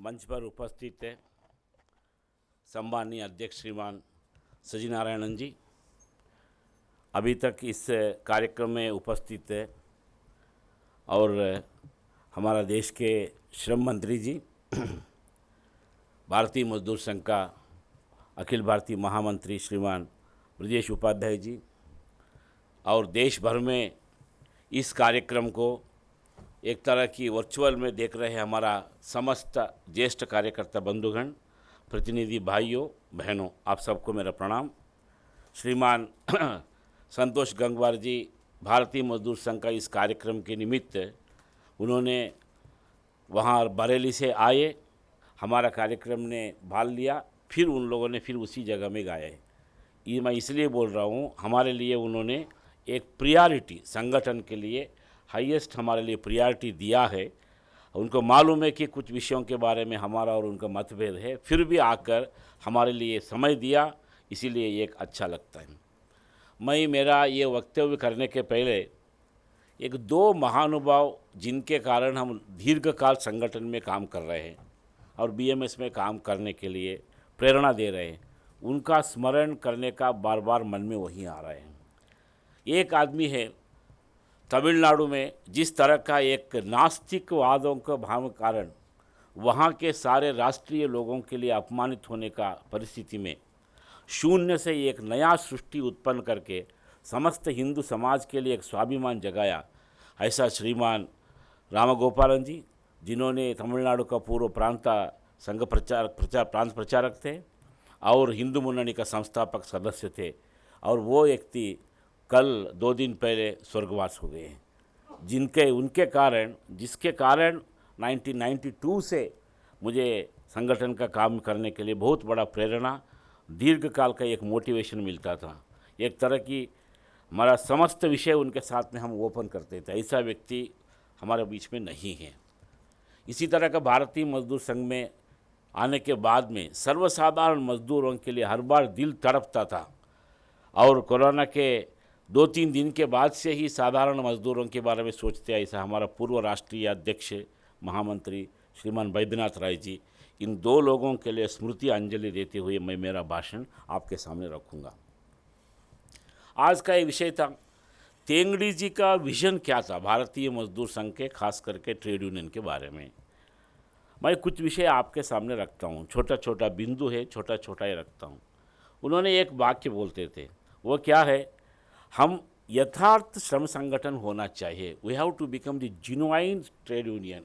मंच पर उपस्थित है सम्मानीय अध्यक्ष श्रीमान सजीनारायणन जी, अभी तक इस कार्यक्रम में उपस्थित है, और हमारा देश के श्रम मंत्री जी, भारतीय मजदूर संघ का अखिल भारतीय महामंत्री श्रीमान ब्रजेश उपाध्याय जी, और देश भर में इस कार्यक्रम को एक तरह की वर्चुअल में देख रहे हमारा समस्त ज्येष्ठ कार्यकर्ता बंधुगण, प्रतिनिधि भाइयों बहनों, आप सबको मेरा प्रणाम। श्रीमान संतोष गंगवार जी भारतीय मजदूर संघ का इस कार्यक्रम के निमित्त उन्होंने वहाँ बरेली से आए, हमारा कार्यक्रम ने भाग लिया, फिर उन लोगों ने फिर उसी जगह में गाया है। ये मैं इसलिए बोल रहा हूँ, हमारे लिए उन्होंने एक प्रियॉरिटी, संगठन के लिए हाईएस्ट हमारे लिए प्रियॉरिटी दिया है। उनको मालूम है कि कुछ विषयों के बारे में हमारा और उनका मतभेद है, फिर भी आकर हमारे लिए समय दिया, इसीलिए ये एक अच्छा लगता है। मैं मेरा ये वक्तव्य करने के पहले एक दो महानुभाव जिनके कारण हम दीर्घकाल संगठन में काम कर रहे हैं और बीएमएस में काम करने के लिए प्रेरणा दे रहे हैं, उनका स्मरण करने का बार बार मन में वही आ रहा है। एक आदमी है तमिलनाडु में, जिस तरह का एक नास्तिकवादों के भाव के कारण वहाँ के सारे राष्ट्रीय लोगों के लिए अपमानित होने का परिस्थिति में शून्य से एक नया सृष्टि उत्पन्न करके समस्त हिंदू समाज के लिए एक स्वाभिमान जगाया, ऐसा श्रीमान रामगोपालन जी, जिन्होंने तमिलनाडु का पूर्व प्रांत संघ प्रांत प्रचारक थे और हिंदू मुन्नणी का संस्थापक सदस्य थे, और वो व्यक्ति कल 2 दिन पहले स्वर्गवास हो गए हैं, उनके कारण जिसके कारण 1992 से मुझे संगठन का काम करने के लिए बहुत बड़ा प्रेरणा, दीर्घकाल का एक मोटिवेशन मिलता था। एक तरह की हमारा समस्त विषय उनके साथ में हम ओपन करते थे, ऐसा व्यक्ति हमारे बीच में नहीं है। इसी तरह का भारतीय मजदूर संघ में आने के बाद में सर्वसाधारण मजदूरों के लिए हर बार दिल तड़पता था, और कोरोना के 2-3 दिन के बाद से ही साधारण मजदूरों के बारे में सोचते, ऐसा हमारा पूर्व राष्ट्रीय अध्यक्ष महामंत्री श्रीमान बैद्यनाथ राय जी, इन 2 लोगों के लिए स्मृति अंजलि देते हुए मैं मेरा भाषण आपके सामने रखूँगा। आज का ये विषय था, तेंगड़ी जी का विजन क्या था भारतीय मजदूर संघ के, खास करके ट्रेड यूनियन के बारे में। मैं कुछ विषय आपके सामने रखता हूँ, छोटा छोटा बिंदु है, छोटा छोटा ही रखता हूँ। उन्होंने एक वाक्य बोलते थे, वो क्या है, हम यथार्थ श्रम संगठन होना चाहिए, we have to become the genuine trade union.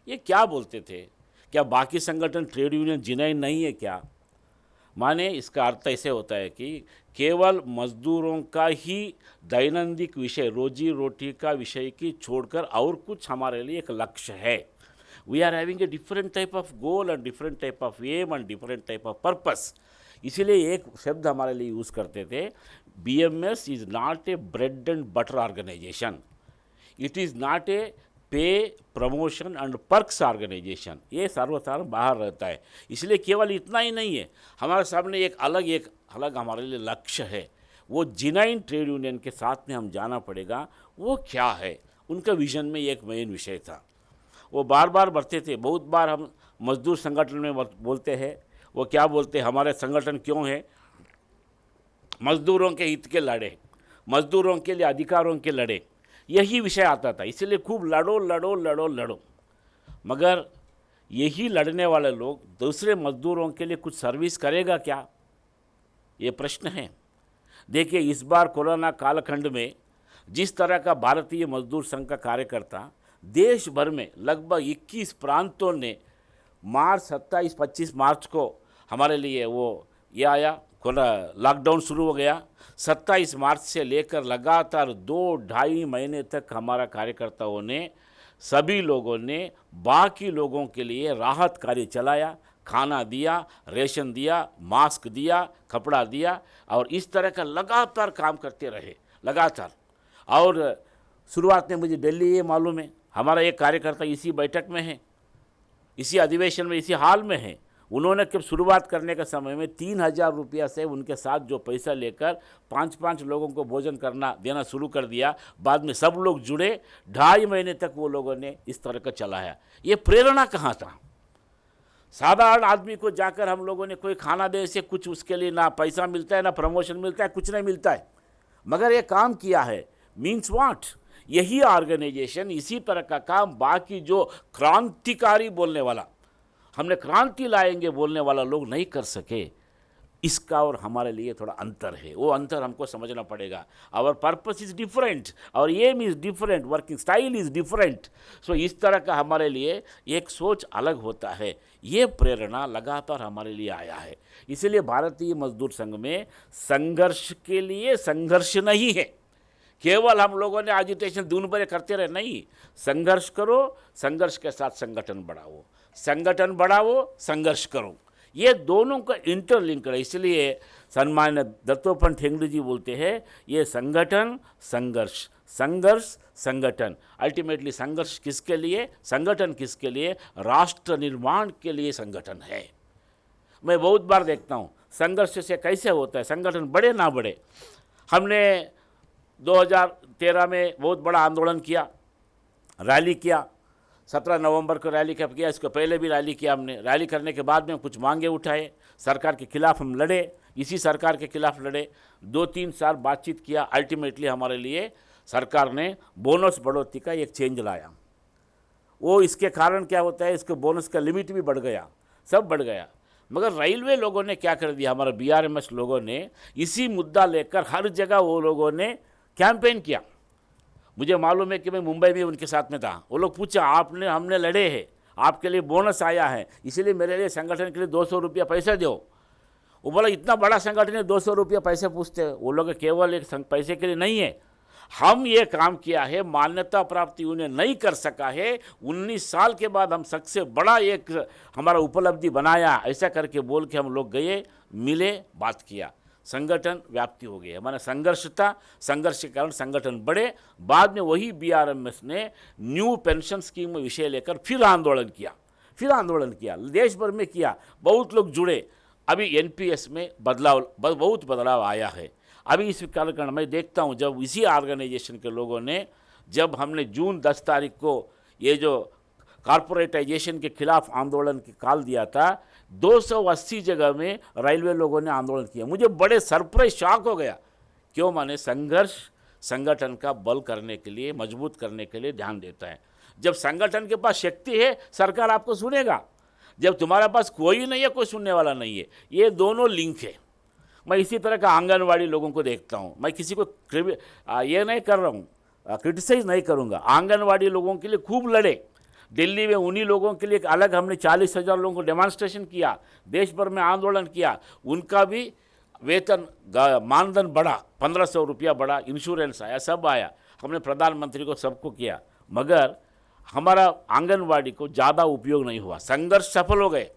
ये क्या बोलते थे? क्या बाकी संगठन ट्रेड यूनियन जिनुआइन नहीं है क्या? माने इसका अर्थ ऐसे होता है कि केवल मजदूरों का ही दैनंदिन विषय, रोजी रोटी का विषय की छोड़कर और कुछ हमारे लिए एक लक्ष्य है। We are having a different type of goal and different type of aim and different type of purpose. इसीलिए एक शब्द हमारे लिए यूज़ करते थे, BMS is not a bread and butter organisation, it is not a pay promotion and perks organisation. ये सर्वसाधारण बाहर रहता है। इसलिए केवल इतना ही नहीं है, हमारे सामने एक अलग हमारे लिए लक्ष्य है, वो जिनुआइन ट्रेड यूनियन के साथ में हम जाना पड़ेगा। वो क्या है? उनका विजन में एक मेन विषय था, वो बार बार बढ़ते थे। बहुत बार हम मजदूर संगठन में बोलते हैं, वो क्या बोलते हैं, हमारे संगठन क्यों है, मजदूरों के हित के लड़े, मजदूरों के लिए अधिकारों के लड़े, यही विषय आता था। इसलिए खूब लड़ो लड़ो लड़ो लड़ो, मगर यही लड़ने वाले लोग दूसरे मजदूरों के लिए कुछ सर्विस करेगा क्या, ये प्रश्न है। देखिए, इस बार कोरोना कालखंड में जिस तरह का भारतीय मजदूर संघ का कार्यकर्ता देश भर में लगभग 21 प्रांतों ने मार्च 27-25 मार्च को हमारे लिए वो ये आया, लॉकडाउन शुरू हो गया। 27 मार्च से लेकर लगातार 2-2.5 महीने तक हमारा कार्यकर्ताओं ने, सभी लोगों ने बाकी लोगों के लिए राहत कार्य चलाया, खाना दिया, रेशन दिया, मास्क दिया, कपड़ा दिया, और इस तरह का लगातार काम करते रहे लगातार। और शुरुआत में मुझे दिल्ली ये मालूम है, हमारा एक कार्यकर्ता इसी बैठक में है, इसी अधिवेशन में, इसी हाल में है। उन्होंने जब शुरुआत करने के समय में 3,000 रुपया से उनके साथ जो पैसा लेकर 5-5 लोगों को भोजन देना शुरू कर दिया। बाद में सब लोग जुड़े, 2.5 महीने तक वो लोगों ने इस तरह का चलाया। ये प्रेरणा कहाँ था? साधारण आदमी को जाकर हम लोगों ने कोई खाना दे से कुछ उसके लिए ना पैसा मिलता है, ना प्रमोशन मिलता है, कुछ नहीं मिलता है, मगर ये काम किया है। Means what? यही ऑर्गेनाइजेशन इसी तरह का काम बाकी जो क्रांतिकारी बोलने वाला, हमने क्रांति लाएंगे बोलने वाला लोग नहीं कर सके। इसका और हमारे लिए थोड़ा अंतर है, वो अंतर हमको समझना पड़ेगा। Our purpose is different, our aim is different, working style is different. So इस तरह का हमारे लिए एक सोच अलग होता है। ये प्रेरणा लगातार हमारे लिए आया है। इसलिए भारतीय मजदूर संघ में संघर्ष के लिए संघर्ष नहीं है, केवल हम लोगों ने एजिटेशन दिन भर करते रहे, नहीं। संघर्ष करो, संघर्ष के साथ संगठन बढ़ाओ, संगठन बढ़ाओ, संघर्ष करो। ये दोनों का इंटरलिंक है। इसलिए सम्मान्य दत्तोपंत ठेंगड़ी जी बोलते हैं, ये संगठन संघर्ष, संघर्ष संगठन। अल्टीमेटली संघर्ष किसके लिए, संगठन किसके लिए? राष्ट्र निर्माण के लिए संगठन है। मैं बहुत बार देखता हूँ संघर्ष से कैसे होता है, संगठन बढ़े ना बढ़े। हमने 2013 में बहुत बड़ा आंदोलन किया, रैली किया, 17 नवंबर को रैली कब किया, इसको पहले भी रैली किया हमने। रैली करने के बाद में कुछ मांगे उठाए, सरकार के खिलाफ हम लड़े, इसी सरकार के खिलाफ लड़े, 2-3 साल बातचीत किया। अल्टीमेटली हमारे लिए सरकार ने बोनस बढ़ोतरी का एक चेंज लाया। वो इसके कारण क्या होता है, इसके बोनस का लिमिट भी बढ़ गया, सब बढ़ गया। मगर रेलवे लोगों ने क्या कर दिया, हमारा BRMS लोगों ने इसी मुद्दा लेकर हर जगह वो लोगों ने कैंपेन किया। मुझे मालूम है कि मैं मुंबई में उनके साथ में था। वो लोग पूछा, आपने हमने लड़े हैं, आपके लिए बोनस आया है, इसीलिए मेरे लिए संगठन के लिए 200 रुपया पैसे दो। वो बोला, इतना बड़ा संगठन है 200 रुपया पैसे पूछते हैं। वो लोग केवल एक पैसे के लिए नहीं है, हम ये काम किया है, मान्यता प्राप्ति उन्हें नहीं कर सका है, 19 साल के बाद हम सबसे बड़ा एक हमारा उपलब्धि बनाया, ऐसा करके बोल के हम लोग गए, मिले, बात किया, संगठन व्याप्ति हो गई। हमारा संघर्ष था, संघर्ष के कारण संगठन बढ़े। बाद में वही BRMS ने न्यू पेंशन स्कीम विषय लेकर फिर आंदोलन किया, देश भर में किया, बहुत लोग जुड़े। अभी NPS में बहुत बदलाव आया है। अभी इस कार्यक्रम में देखता हूँ, जब इसी ऑर्गेनाइजेशन के लोगों ने, जब हमने जून 10 तारीख को ये जो कॉर्पोरेटाइजेशन के खिलाफ आंदोलन की कॉल दिया था, 280 जगह में रेलवे लोगों ने आंदोलन किया। मुझे बड़े सरप्राइज, शॉक हो गया। क्यों? माने संघर्ष संगठन का बल करने के लिए, मजबूत करने के लिए ध्यान देता है। जब संगठन के पास शक्ति है, सरकार आपको सुनेगा। जब तुम्हारे पास कोई नहीं है, कोई सुनने वाला नहीं है। ये दोनों लिंक है। मैं इसी तरह का आंगनवाड़ी लोगों को देखता हूँ। मैं किसी को ये नहीं कर रहा हूँ, क्रिटिसाइज नहीं करूँगा। आंगनवाड़ी लोगों के लिए खूब लड़े। दिल्ली में उन्हीं लोगों के लिए अलग हमने 40,000 लोगों को डेमॉन्स्ट्रेशन किया, देश भर में आंदोलन किया। उनका भी वेतन मानधन बढ़ा, 1500 रुपया बढ़ा, इंश्योरेंस आया, सब आया। हमने प्रधानमंत्री को सबको किया, मगर हमारा आंगनवाड़ी को ज़्यादा उपयोग नहीं हुआ। संघर्ष सफल हो गए।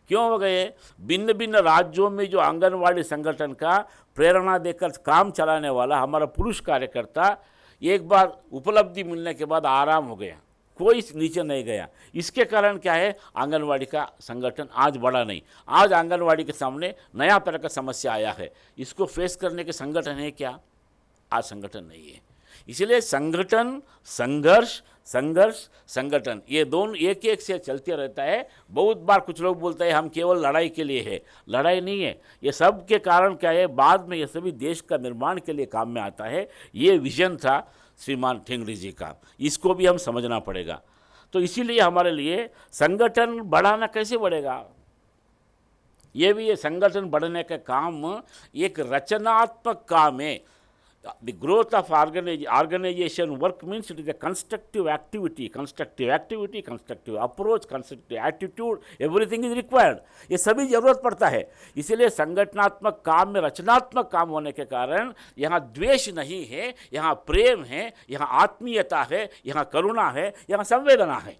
क्यों हो गए? भिन्न भिन्न राज्यों में जो आंगनवाड़ी संगठन का प्रेरणा देकर काम चलाने वाला हमारा पुरुष कार्यकर्ता, एक बार उपलब्धि मिलने के बाद आराम हो गया, कोई नीचे नहीं गया। इसके कारण क्या है, आंगनवाड़ी का संगठन आज बड़ा नहीं। आज आंगनवाड़ी के सामने नया तरह का समस्या आया है, इसको फेस करने के संगठन है क्या? आज संगठन नहीं है। इसलिए संगठन, संघर्ष, संघर्ष, संगठन, ये दोनों एक एक से चलते रहता है। बहुत बार कुछ लोग बोलते हैं हम केवल लड़ाई के लिए है, लड़ाई नहीं है। ये सब के कारण क्या है, बाद में ये सभी देश का निर्माण के लिए काम में आता है। ये विजन था श्रीमान ठेंगड़ी जी का, इसको भी हम समझना पड़ेगा। तो इसीलिए हमारे लिए संगठन बढ़ाना कैसे बढ़ेगा, ये भी, ये संगठन बढ़ने का काम एक रचनात्मक काम है। The growth of organization work means it is a constructive activity, constructive approach, constructive attitude, everything is required. ये सभी जरूरत पड़ता है। इसीलिए संगठनात्मक काम में रचनात्मक काम होने के कारण यहाँ द्वेष नहीं है, यहाँ प्रेम है, यहाँ आत्मीयता है, यहाँ करुणा है, यहाँ संवेदना है।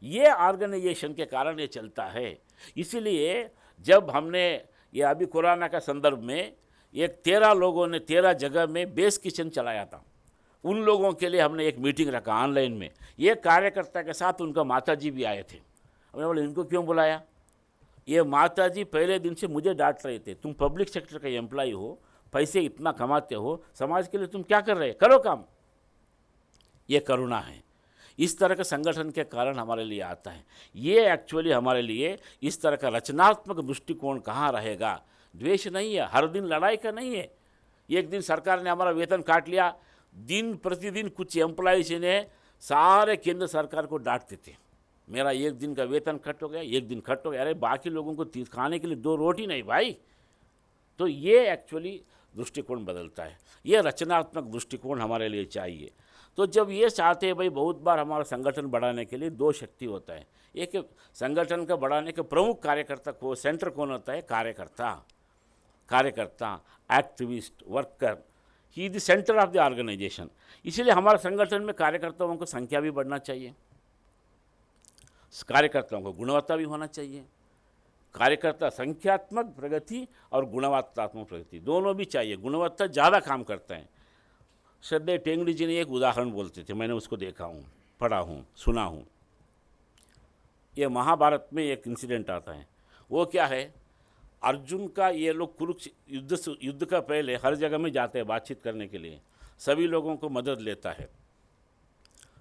ये ऑर्गेनाइजेशन के कारण ये चलता है। इसीलिए जब हमने ये अभी कोरोना का संदर्भ में एक 13 लोगों ने 13 जगह में बेस किचन चलाया था, उन लोगों के लिए हमने एक मीटिंग रखा ऑनलाइन में। ये कार्यकर्ता के साथ उनका माताजी भी आए थे। हमने बोले इनको क्यों बुलाया? ये माताजी पहले दिन से मुझे डांट रहे थे, तुम पब्लिक सेक्टर का एम्प्लॉय हो, पैसे इतना कमाते हो, समाज के लिए तुम क्या कर रहे, करो काम। ये करुणा है। इस तरह के संगठन के कारण हमारे लिए आता है। ये एक्चुअली हमारे लिए इस तरह का रचनात्मक दृष्टिकोण कहाँ रहेगा। द्वेष नहीं है, हर दिन लड़ाई का नहीं है। एक दिन सरकार ने हमारा वेतन काट लिया, दिन प्रतिदिन कुछ एम्प्लॉइज ने सारे केंद्र सरकार को डांटते थे, मेरा एक दिन का वेतन कट हो गया, एक दिन कट हो गया। अरे बाकी लोगों को खाने के लिए 2 रोटी नहीं भाई। तो ये एक्चुअली दृष्टिकोण बदलता है। ये रचनात्मक दृष्टिकोण हमारे लिए चाहिए। तो जब ये चाहते हैं भाई, बहुत बार हमारा संगठन बढ़ाने के लिए 2 शक्ति होता है। एक संगठन का बढ़ाने के प्रमुख कार्यकर्ता को, सेंटर कौन होता है? कार्यकर्ता, activist, worker, he is the centre of the organisation. इसलिए हमारे संगठन में कार्यकर्ताओं की संख्या भी बढ़ना चाहिए, कार्यकर्ताओं को गुणवत्ता भी होना चाहिए। कार्यकर्ता संख्यात्मक प्रगति और गुणवत्तात्मक प्रगति दोनों भी चाहिए। गुणवत्ता ज़्यादा काम करता है। श्रद्धेय टेंगड़ी जी ने एक उदाहरण बोलते थे, मैंने उसको देखा हूँ, पढ़ा हूँ, सुना हूँ। ये महाभारत में एक इंसिडेंट आता है। वो क्या है, अर्जुन का, ये लोग कुरुक्षेत्र युद्ध का पहले हर जगह में जाते हैं बातचीत करने के लिए, सभी लोगों को मदद लेता है।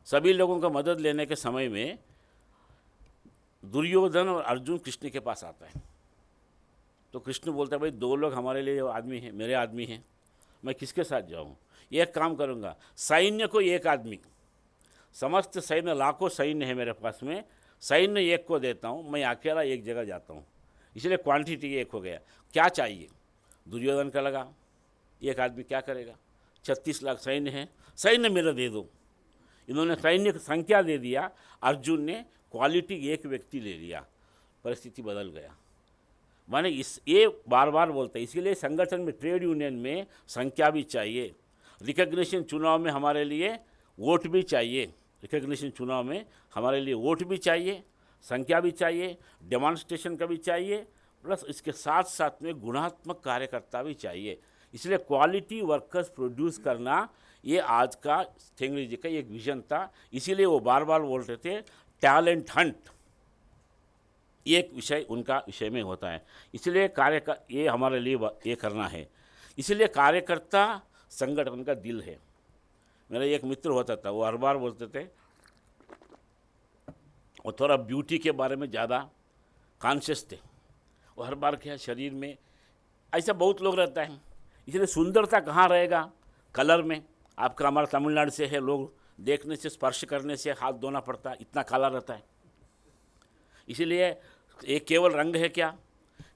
सभी लोगों को मदद लेने के समय में दुर्योधन और अर्जुन कृष्ण के पास आता है। तो कृष्ण बोलता है, भाई 2 लोग हमारे लिए आदमी हैं, मेरे आदमी हैं, मैं किसके साथ जाऊं? एक काम करूंगा, सैन्य को 1 आदमी, समस्त सैन्य, लाखों सैन्य है मेरे पास में, सैन्य 1 को देता हूं, मैं अकेला एक जगह जाता हूं। इसलिए क्वांटिटी 1 हो गया। क्या चाहिए? दुर्योधन का लगा, 1 आदमी क्या करेगा? 36 लाख सैन्य है, सैन्य मेरा दे दो। इन्होंने सैन्य की संख्या दे दिया, अर्जुन ने क्वालिटी 1 व्यक्ति ले लिया, परिस्थिति बदल गया। माने ये बार बार बोलते हैं। इसीलिए संगठन में, ट्रेड यूनियन में संख्या भी चाहिए। रिकग्निशन चुनाव में हमारे लिए वोट भी चाहिए। रिकग्निशन चुनाव में हमारे लिए वोट भी चाहिए, संख्या भी चाहिए, डेमॉन्स्ट्रेशन का भी चाहिए, प्लस इसके साथ साथ में गुणात्मक कार्यकर्ता भी चाहिए। इसलिए क्वालिटी वर्कर्स प्रोड्यूस करना, ये आज का टेंगड़ी जी का एक विजन था। इसीलिए वो बार बार बोलते थे टैलेंट हंट, एक विषय उनका विषय में होता है। इसलिए ये हमारे लिए ये करना है। इसलिए कार्यकर्ता संगठन का दिल है। मेरा एक मित्र होता था, वो हर बार बोलते थे, वो थोड़ा ब्यूटी के बारे में ज़्यादा कॉन्शियस थे। वो हर बार क्या, शरीर में ऐसा बहुत लोग रहता है, इसलिए सुंदरता कहाँ रहेगा? कलर में। आपका, हमारा तमिलनाडु से है, लोग देखने से, स्पर्श करने से हाथ धोना पड़ता है, इतना काला रहता है। इसीलिए ये केवल रंग है क्या?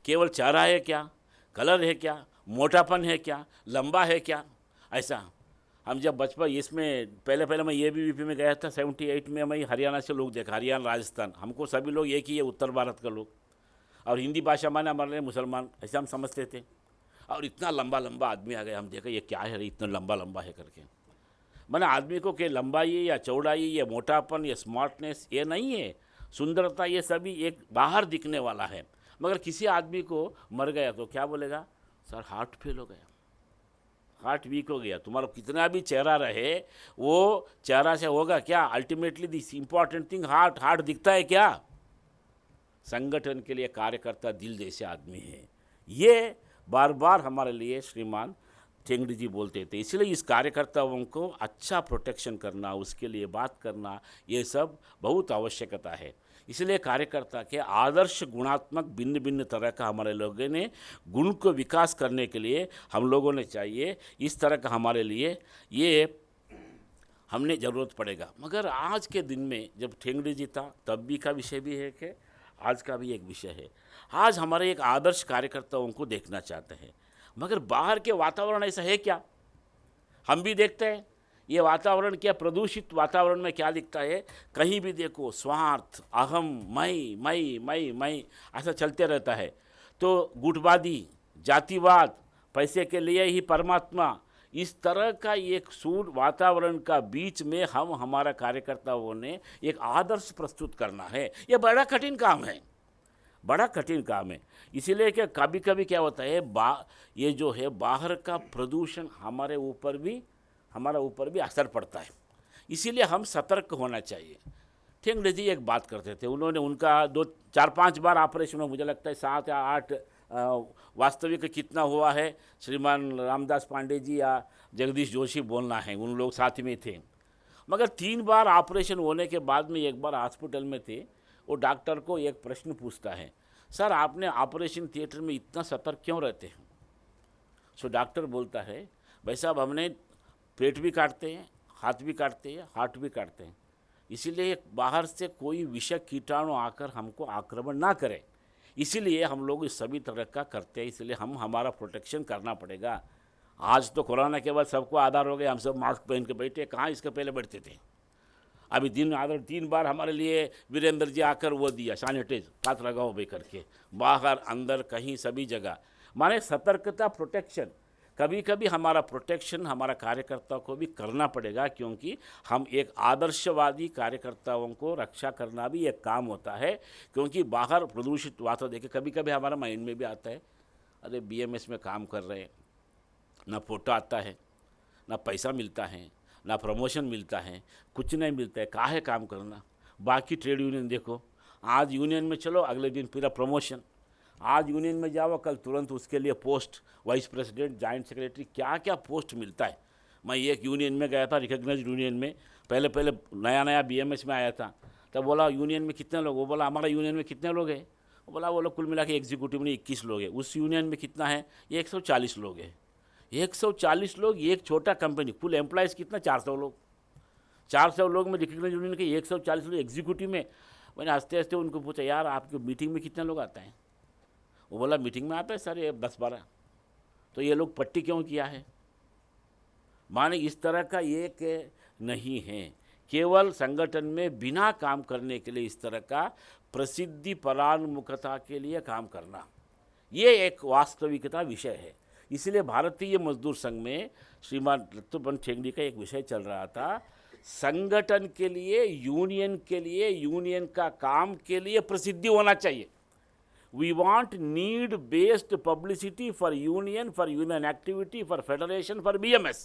केवल चेहरा है क्या? कलर है क्या? मोटापन है क्या? लंबा है क्या? ऐसा हम जब बचपन, इसमें पहले मैं ABVP में गया था 78 में, मैं हरियाणा से लोग देखा, हरियाणा, राजस्थान, हमको सभी लोग एक ही है, उत्तर भारत का लोग, और हिंदी भाषा माने हमारे लिए मुसलमान, ऐसा हम समझते थे। और इतना लंबा लंबा आदमी आ गया, हम देखा ये क्या है, इतना लंबा लंबा है करके। मैंने आदमी को कि लंबाई या चौड़ाई या मोटापन या स्मार्टनेस ये नहीं है, सुंदरता ये सभी एक बाहर दिखने वाला है। मगर किसी आदमी को मर गया तो क्या बोलेगा? सर हार्ट फेल हो गया, हार्ट वीक हो गया। तुम्हारा कितना भी चेहरा रहे, वो चेहरा से होगा क्या? Ultimately this important thing heart दिखता है क्या? संगठन के लिए कार्यकर्ता दिल जैसे आदमी है। ये बार बार हमारे लिए श्रीमान टेंगड़ी जी बोलते थे। इसलिए इस कार्यकर्ताओं को अच्छा प्रोटेक्शन करना, उसके लिए बात करना, ये सब बहुत आवश्यकता है। इसलिए कार्यकर्ता के आदर्श गुणात्मक भिन्न भिन्न तरह का हमारे लोगों ने गुण को विकास करने के लिए हम लोगों ने चाहिए, इस तरह का हमारे लिए ये हमने ज़रूरत पड़ेगा। मगर आज के दिन में जब टेंगड़ी जी था तब भी का विषय भी है कि आज का भी एक विषय है। आज हमारे एक आदर्श कार्यकर्ताओं को देखना चाहते हैं, मगर बाहर के वातावरण ऐसा है क्या? हम भी देखते हैं ये वातावरण क्या, प्रदूषित वातावरण में क्या दिखता है? कहीं भी देखो स्वार्थ, अहम, मैं ऐसा चलते रहता है। तो गुटबादी, जातिवाद, पैसे के लिए ही परमात्मा, इस तरह का एक सूर वातावरण का बीच में हम, हमारा कार्यकर्ताओं ने एक आदर्श प्रस्तुत करना है। ये बड़ा कठिन काम है, बड़ा कठिन काम है। इसीलिए कि कभी कभी क्या होता है, ये जो है बाहर का प्रदूषण हमारे ऊपर भी असर पड़ता है। इसीलिए हम सतर्क होना चाहिए। टेंगड़ी जी एक बात करते थे, उन्होंने उनका 4-5 बार ऑपरेशन हो, मुझे लगता है 7 या 8 वास्तविक कितना हुआ है श्रीमान रामदास पांडे जी या जगदीश जोशी बोलना है, उन लोग साथ में थे। मगर 3 बार ऑपरेशन होने के बाद में एक बार हॉस्पिटल में थे, वो डॉक्टर को एक प्रश्न पूछता है, सर आपने ऑपरेशन थिएटर में इतना सतर्क क्यों रहते हैं? सो डॉक्टर बोलता है, भाई साहब हमने पेट भी काटते हैं, हाथ भी काटते हैं, हार्ट भी काटते हैं, इसीलिए बाहर से कोई विषय कीटाणु आकर हमको आक्रमण ना करे, इसीलिए हम लोग इस सभी तरह का करते हैं, इसलिए हमारा प्रोटेक्शन करना पड़ेगा। आज तो कोरोना के बाद सबको आधार हो गया, हम सब मास्क पहन के बैठे, कहाँ इसके पहले बैठते थे। अभी 3 बार हमारे लिए वीरेंद्र जी आकर वो दिया सैनिटाइज, हाथ लगाओ भाई करके, बाहर अंदर कहीं सभी जगह, माने सतर्कता, प्रोटेक्शन। कभी कभी हमारा प्रोटेक्शन हमारा कार्यकर्ताओं को भी करना पड़ेगा, क्योंकि हम एक आदर्शवादी कार्यकर्ताओं को रक्षा करना भी एक काम होता है। क्योंकि बाहर प्रदूषित वातावरण देखे कभी कभी हमारा माइंड में भी आता है, अरे बीएमएस में काम कर रहे हैं, ना फोटो आता है, ना पैसा मिलता है, ना प्रमोशन मिलता है, कुछ नहीं मिलता है, काहे काम करना। बाकी ट्रेड यूनियन देखो, आज यूनियन में चलो, अगले दिन पूरा प्रमोशन, आज यूनियन में जाओ, कल तुरंत उसके लिए post, vice president, joint secretary, क्या क्या पोस्ट मिलता है। मैं एक यूनियन में गया था, रिकग्नाइज्ड यूनियन में, पहले नया नया बीएमएस में आया था, तब बोला यूनियन में कितने लोग, वो बोला हमारा यूनियन में कितने लोग हैं, वो बोला वो लोग कुल मिला के एग्जीक्यूटिव में 21 लोग हैं। उस यूनियन में कितना है, 140 लोग हैं। 140 लोग, एक छोटा कंपनी, कुल एम्प्लॉयज़ कितना, 400 लोग। 400 लोग में रिकग्नाइज्ड यूनियन के 140 लोग एग्जीक्यूटिव में। मैंने हंसते हंसते उनको पूछा, यार आपकी मीटिंग में कितने लोग आते हैं? वो बोला मीटिंग में आता है सर ये 10-12। तो ये लोग पट्टी क्यों किया है? माने इस तरह का एक नहीं है, केवल संगठन में बिना काम करने के लिए इस तरह का प्रसिद्धि परान्मुखता के लिए काम करना, ये एक वास्तविकता विषय है। इसलिए भारतीय मजदूर संघ में श्रीमान रत्तूपन ठेंगड़ी का एक विषय चल रहा था, संगठन के लिए, यूनियन का काम के लिए प्रसिद्धि होना चाहिए। We want need-based publicity for union activity, for federation, for BMS,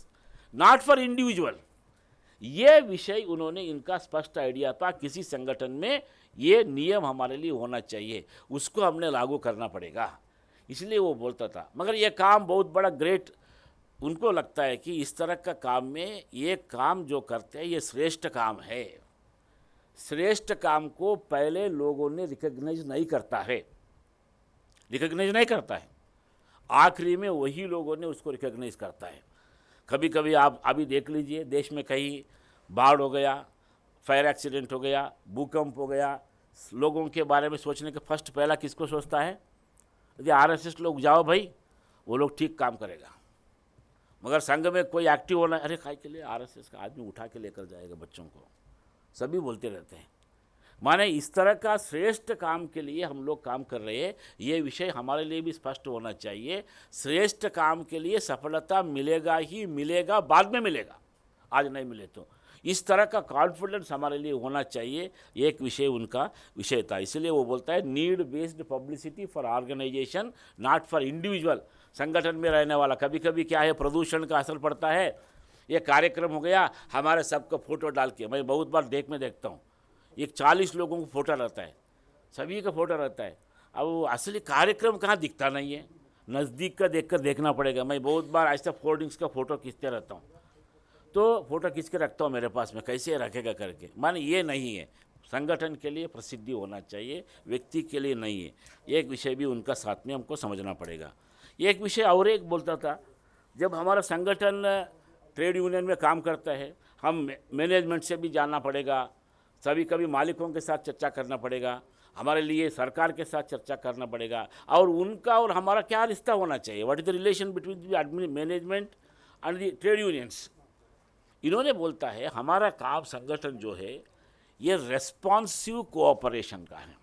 not for individual. ये विषय उन्होंने, इनका स्पष्ट आइडिया था, किसी संगठन में ये नियम हमारे लिए होना चाहिए, उसको हमने लागू करना पड़ेगा, इसलिए वो बोलता था। मगर ये काम बहुत बड़ा ग्रेट, उनको लगता है कि इस तरह का काम में ये काम जो करते हैं ये श्रेष्ठ काम है। श्रेष्ठ काम को पहले लोगों ने रिकग्नाइज नहीं करता है, आखिरी में वही लोगों ने उसको रिकग्नाइज करता है। कभी कभी आप अभी देख लीजिए, देश में कहीं बाढ़ हो गया, फायर एक्सीडेंट हो गया, भूकंप हो गया, लोगों के बारे में सोचने के फर्स्ट पहला किसको सोचता है? यदि आरएसएस लोग जाओ भाई, वो लोग ठीक काम करेगा। मगर संघ में कोई एक्टिव होना, अरे खाई के लिए आरएसएस का आदमी उठा के लेकर जाएगा बच्चों को, सभी बोलते रहते हैं। माने इस तरह का श्रेष्ठ काम के लिए हम लोग काम कर रहे हैं, ये विषय हमारे लिए भी स्पष्ट होना चाहिए। श्रेष्ठ काम के लिए सफलता मिलेगा ही मिलेगा, बाद में मिलेगा, आज नहीं मिले तो। इस तरह का कॉन्फिडेंस हमारे लिए होना चाहिए, एक विषय उनका विषय था। इसलिए वो बोलता है need based publicity for organisation, not for individual. संगठन में रहने वाला, कभी कभी क्या है, प्रदूषण का असर पड़ता है। ये कार्यक्रम हो गया, हमारे सबको फोटो डाल के, मैं बहुत बार देखता हूँ, एक 40 लोगों को फोटो रहता है, सभी का फोटो रहता है। अब वो असली कार्यक्रम कहाँ दिखता नहीं है, नज़दीक का देखकर देखना पड़ेगा। मैं बहुत बार ऐसा फोल्डिंग्स का फ़ोटो खींचते रहता हूँ, तो फ़ोटो खींच के रखता हूँ मेरे पास में, कैसे रखेगा करके। माने ये नहीं है, संगठन के लिए प्रसिद्धि होना चाहिए, व्यक्ति के लिए नहीं है। एक विषय भी उनका साथ में हमको समझना पड़ेगा। एक विषय और एक बोलता था, जब हमारा संगठन ट्रेड यूनियन में काम करता है, हम मैनेजमेंट से भी जानना पड़ेगा, सभी कभी मालिकों के साथ चर्चा करना पड़ेगा, हमारे लिए सरकार के साथ चर्चा करना पड़ेगा, और उनका और हमारा क्या रिश्ता होना चाहिए, what is the relation between the management and the trade unions. इन्होंने बोलता है हमारा काम संगठन जो है ये रेस्पॉन्सिव कोऑपरेशन का है।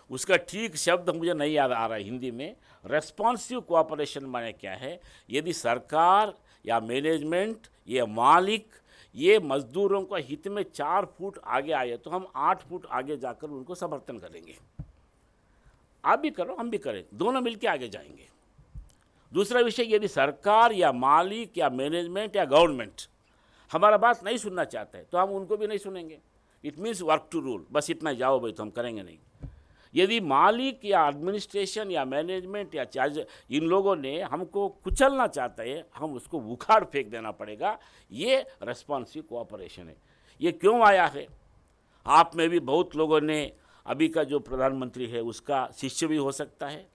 उसका ठीक शब्द मुझे नहीं याद आ रहा है हिंदी में। रेस्पॉन्सिव कोऑपरेशन माने क्या है, यदि सरकार या मैनेजमेंट, ये मालिक, ये मजदूरों का हित में 4 फुट आगे आए तो हम 8 फुट आगे जाकर उनको समर्थन करेंगे। आप भी करो, हम भी करें, दोनों मिलकर आगे जाएंगे। दूसरा विषय, यदि सरकार या मालिक या मैनेजमेंट या गवर्नमेंट हमारा बात नहीं सुनना चाहता है तो हम उनको भी नहीं सुनेंगे। It means work to rule, बस इतना जाओ भाई तो हम करेंगे नहीं। यदि मालिक या एडमिनिस्ट्रेशन या मैनेजमेंट या चार्ज इन लोगों ने हमको कुचलना चाहते हैं, हम उसको उखाड़ फेंक देना पड़ेगा। ये रेस्पॉन्सिव कोऑपरेशन है। ये क्यों आया है? आप में भी बहुत लोगों ने, अभी का जो प्रधानमंत्री है उसका शिष्य भी हो सकता है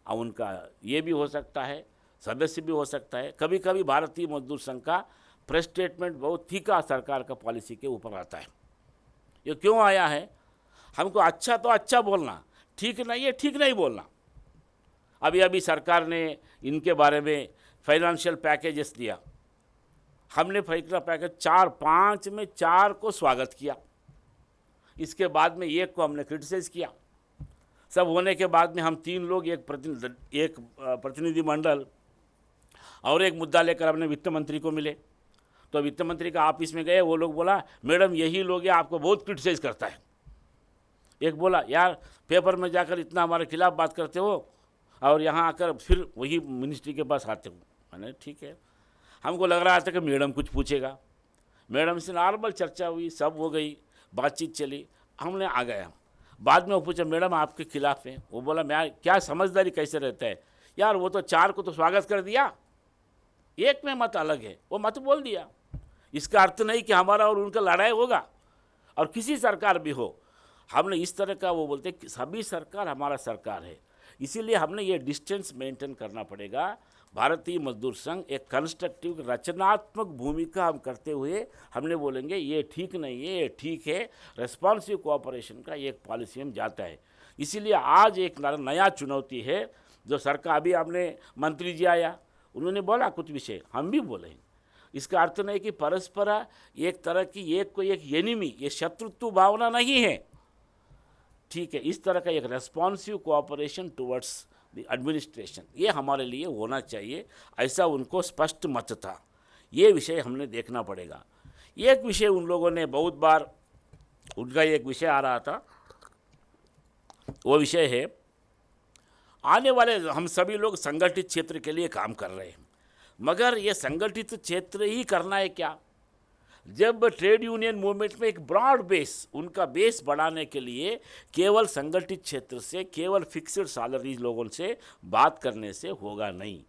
और उनका ये भी हो सकता है, सदस्य भी हो सकता है। कभी कभी भारतीय मजदूर संघ का प्रेस स्टेटमेंट बहुत फीका सरकार का पॉलिसी के ऊपर आता है। ये क्यों आया है? हमको अच्छा तो अच्छा बोलना, ठीक नहीं है ठीक नहीं बोलना। अभी अभी सरकार ने इनके बारे में फाइनेंशियल पैकेजेस दिया। हमने फाइनेंशियल पैकेज 4-5 में 4 को स्वागत किया, इसके बाद में 1 को हमने क्रिटिसाइज किया। सब होने के बाद में हम 3 लोग, एक प्रतिनिधिमंडल और एक मुद्दा लेकर हमने वित्त मंत्री को मिले। तो वित्त मंत्री का ऑफिस में गए, वो लोग बोला मैडम यही लोग ये आपको बहुत क्रिटिसाइज करता है। एक बोला यार पेपर में जाकर इतना हमारे खिलाफ बात करते हो और यहाँ आकर फिर वही मिनिस्ट्री के पास आते हो। मैंने ठीक है, हमको लग रहा था कि मैडम कुछ पूछेगा। मैडम से नॉर्मल चर्चा हुई, सब हो गई, बातचीत चली, हमने आ गया। बाद में वो पूछा मैडम आपके खिलाफ है? वो बोला मैं क्या समझदारी कैसे रहता है यार, वो तो 4 को तो स्वागत कर दिया, 1 में मत अलग है, वो मत बोल दिया। इसका अर्थ नहीं कि हमारा और उनका लड़ाई होगा, और किसी सरकार भी हो। हमने इस तरह का, वो बोलते कि सभी सरकार हमारा सरकार है, इसीलिए हमने ये डिस्टेंस मेंटेन करना पड़ेगा। भारतीय मजदूर संघ एक कंस्ट्रक्टिव रचनात्मक भूमिका हम करते हुए हमने बोलेंगे ये ठीक नहीं है, ये ठीक है। रेस्पॉन्सिव कोऑपरेशन का एक पॉलिसी में जाता है। इसीलिए आज एक नया चुनौती है जो सरकार, अभी हमने मंत्री जी आया, उन्होंने बोला कुछ विषय, हम भी बोले। इसका अर्थ नहीं कि परस्पर एक तरह की एक को एक एनिमी, ये शत्रुत्व भावना नहीं है, ठीक है। इस तरह का एक responsive cooperation towards the administration, ये हमारे लिए होना चाहिए, ऐसा उनको स्पष्ट मत था। ये विषय हमने देखना पड़ेगा। एक विषय उन लोगों ने बहुत बार, उनका एक विषय आ रहा था, वो विषय है आने वाले, हम सभी लोग संगठित क्षेत्र के लिए काम कर रहे हैं, मगर ये संगठित क्षेत्र ही करना है क्या? जब ट्रेड यूनियन मूवमेंट में एक ब्रॉड बेस, उनका बेस बढ़ाने के लिए केवल संगठित क्षेत्र से, केवल फिक्स्ड सैलरी लोगों से बात करने से होगा नहीं।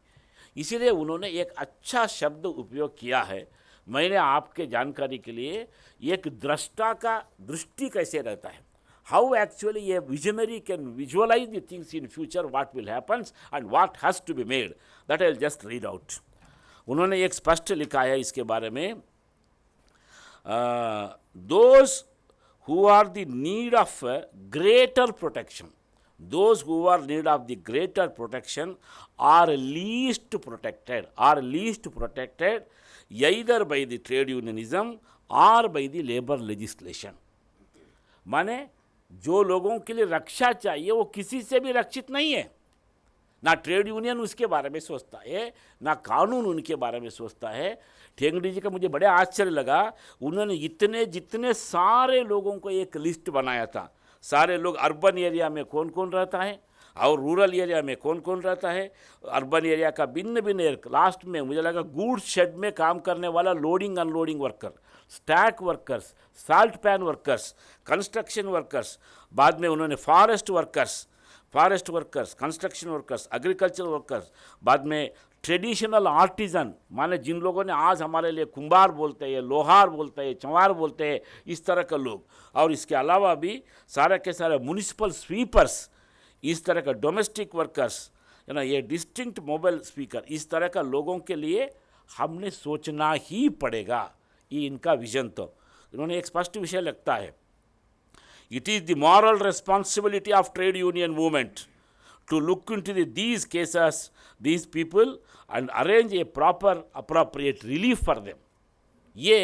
इसीलिए उन्होंने एक अच्छा शब्द उपयोग किया है। मैंने आपके जानकारी के लिए, एक दृष्टा का दृष्टि कैसे रहता है, हाउ एक्चुअली ये visionary can visualise the things in future, what will happens and what has to be made, that I will just read out. उन्होंने एक स्पष्ट लिखा है इसके बारे में, those who are the need of greater protection, those who are need of the greater protection are least protected either by the trade unionism or by the labor legislation। माने जो लोगों के लिए रक्षा चाहिए वो किसी से भी रक्षित नहीं है। ना ट्रेड यूनियन उसके बारे में सोचता है, ना कानून उनके बारे में सोचता है। ठेंगड़ी जी का मुझे बड़े आश्चर्य लगा, उन्होंने जितने सारे लोगों को एक लिस्ट बनाया था, सारे लोग अर्बन एरिया में कौन कौन रहता है और रूरल एरिया में कौन कौन रहता है। अर्बन एरिया का भिन्न भिन्न, लास्ट में मुझे लगा गुड्स शेड में काम करने वाला loading unloading worker, stack workers, salt pan workers, construction workers, बाद में उन्होंने forest workers, construction workers, agriculture workers, बाद में ट्रेडिशनल आर्टिजन, माने जिन लोगों ने आज हमारे लिए कुंभार बोलते हैं, लोहार बोलते हैं, चंवार बोलते हैं, इस तरह के लोग। और इसके अलावा भी सारे के सारे म्यूनिसिपल स्वीपर्स, इस तरह का डोमेस्टिक वर्कर्स, है ना, ये डिस्टिंक्ट मोबाइल स्पीकर, इस तरह का लोगों के लिए हमने सोचना ही पड़ेगा। ये इनका विजन। तो इन्होंने एक स्पष्ट विषय लगता है, it is the moral responsibility of trade union movement to look into these cases, these people and arrange a proper appropriate relief for them। ये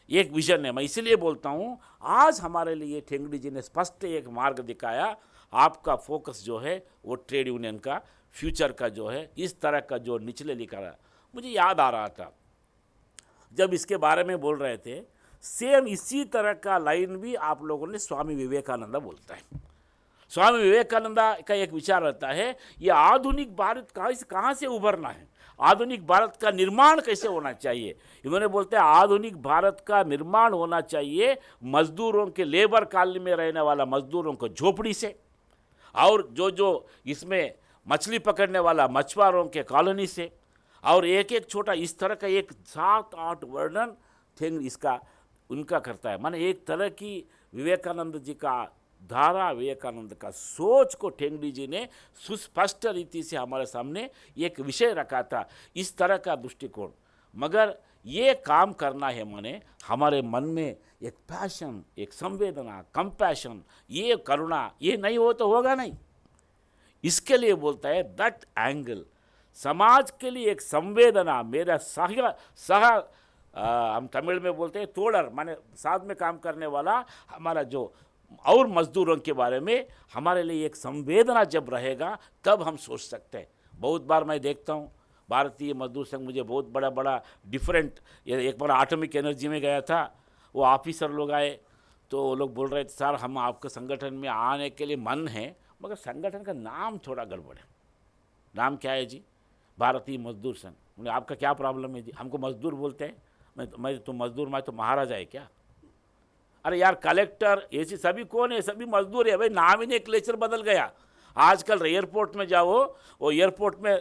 एक विजन है। मैं इसलिए बोलता हूँ आज हमारे लिए ठेंगड़ी जी ने स्पष्ट एक मार्ग दिखाया। आपका फोकस जो है वो ट्रेड यूनियन का फ्यूचर का जो है, इस तरह का जो निचले लिखा रहा। मुझे याद आ रहा था जब इसके बारे में बोल रहे थे, सेम इसी तरह का लाइन भी आप लोगों ने स्वामी विवेकानंद बोलता है। स्वामी विवेकानंद का एक विचार रहता है, ये आधुनिक भारत कहाँ से उभरना है, आधुनिक भारत का निर्माण कैसे होना चाहिए। इन्होंने बोलते हैं आधुनिक भारत का निर्माण होना चाहिए मजदूरों के, लेबर कॉलोनी में रहने वाला मजदूरों को झोपड़ी से, और जो जो इसमें मछली पकड़ने वाला मछुआरों के कॉलोनी से, और एक एक छोटा इस तरह का एक 7-8 वर्णन थिंग इसका उनका करता है। माने एक तरह की विवेकानंद जी का धारा, विवेकानंद का सोच को ठेंगड़ी जी ने सुस्पष्ट रीति से हमारे सामने एक विषय रखा था, इस तरह का दृष्टिकोण। मगर ये काम करना है, माने हमारे मन में एक पैशन, एक संवेदना, कंपैशन, ये करुणा, ये नहीं हो तो होगा नहीं। इसके लिए बोलता है दैट एंगल, समाज के लिए एक संवेदना, मेरा हम तमिल में बोलते हैं तोड़र, माने साथ में काम करने वाला हमारा जो और मजदूरों के बारे में हमारे लिए एक संवेदना जब रहेगा तब हम सोच सकते हैं। बहुत बार मैं देखता हूँ भारतीय मजदूर संघ मुझे बहुत बड़ा बड़ा डिफरेंट, एक बार एटॉमिक एनर्जी में गया था, वो ऑफिसर लोग आए तो वो लोग बोल रहे थे सर हम आपके संगठन में आने के लिए मन है, मगर संगठन का नाम थोड़ा गड़बड़ है। नाम क्या है जी? भारतीय मजदूर संघ। बोले आपका क्या प्रॉब्लम है जी? हमको मजदूर बोलते हैं। मैं तो मजदूर, मैं तो महाराजा है क्या? अरे यार कलेक्टर ऐसी सभी कौन है? सभी मजदूर है भाई, नाम ही नहीं, क्लेचर बदल गया। आजकल एयरपोर्ट में जाओ, वो एयरपोर्ट में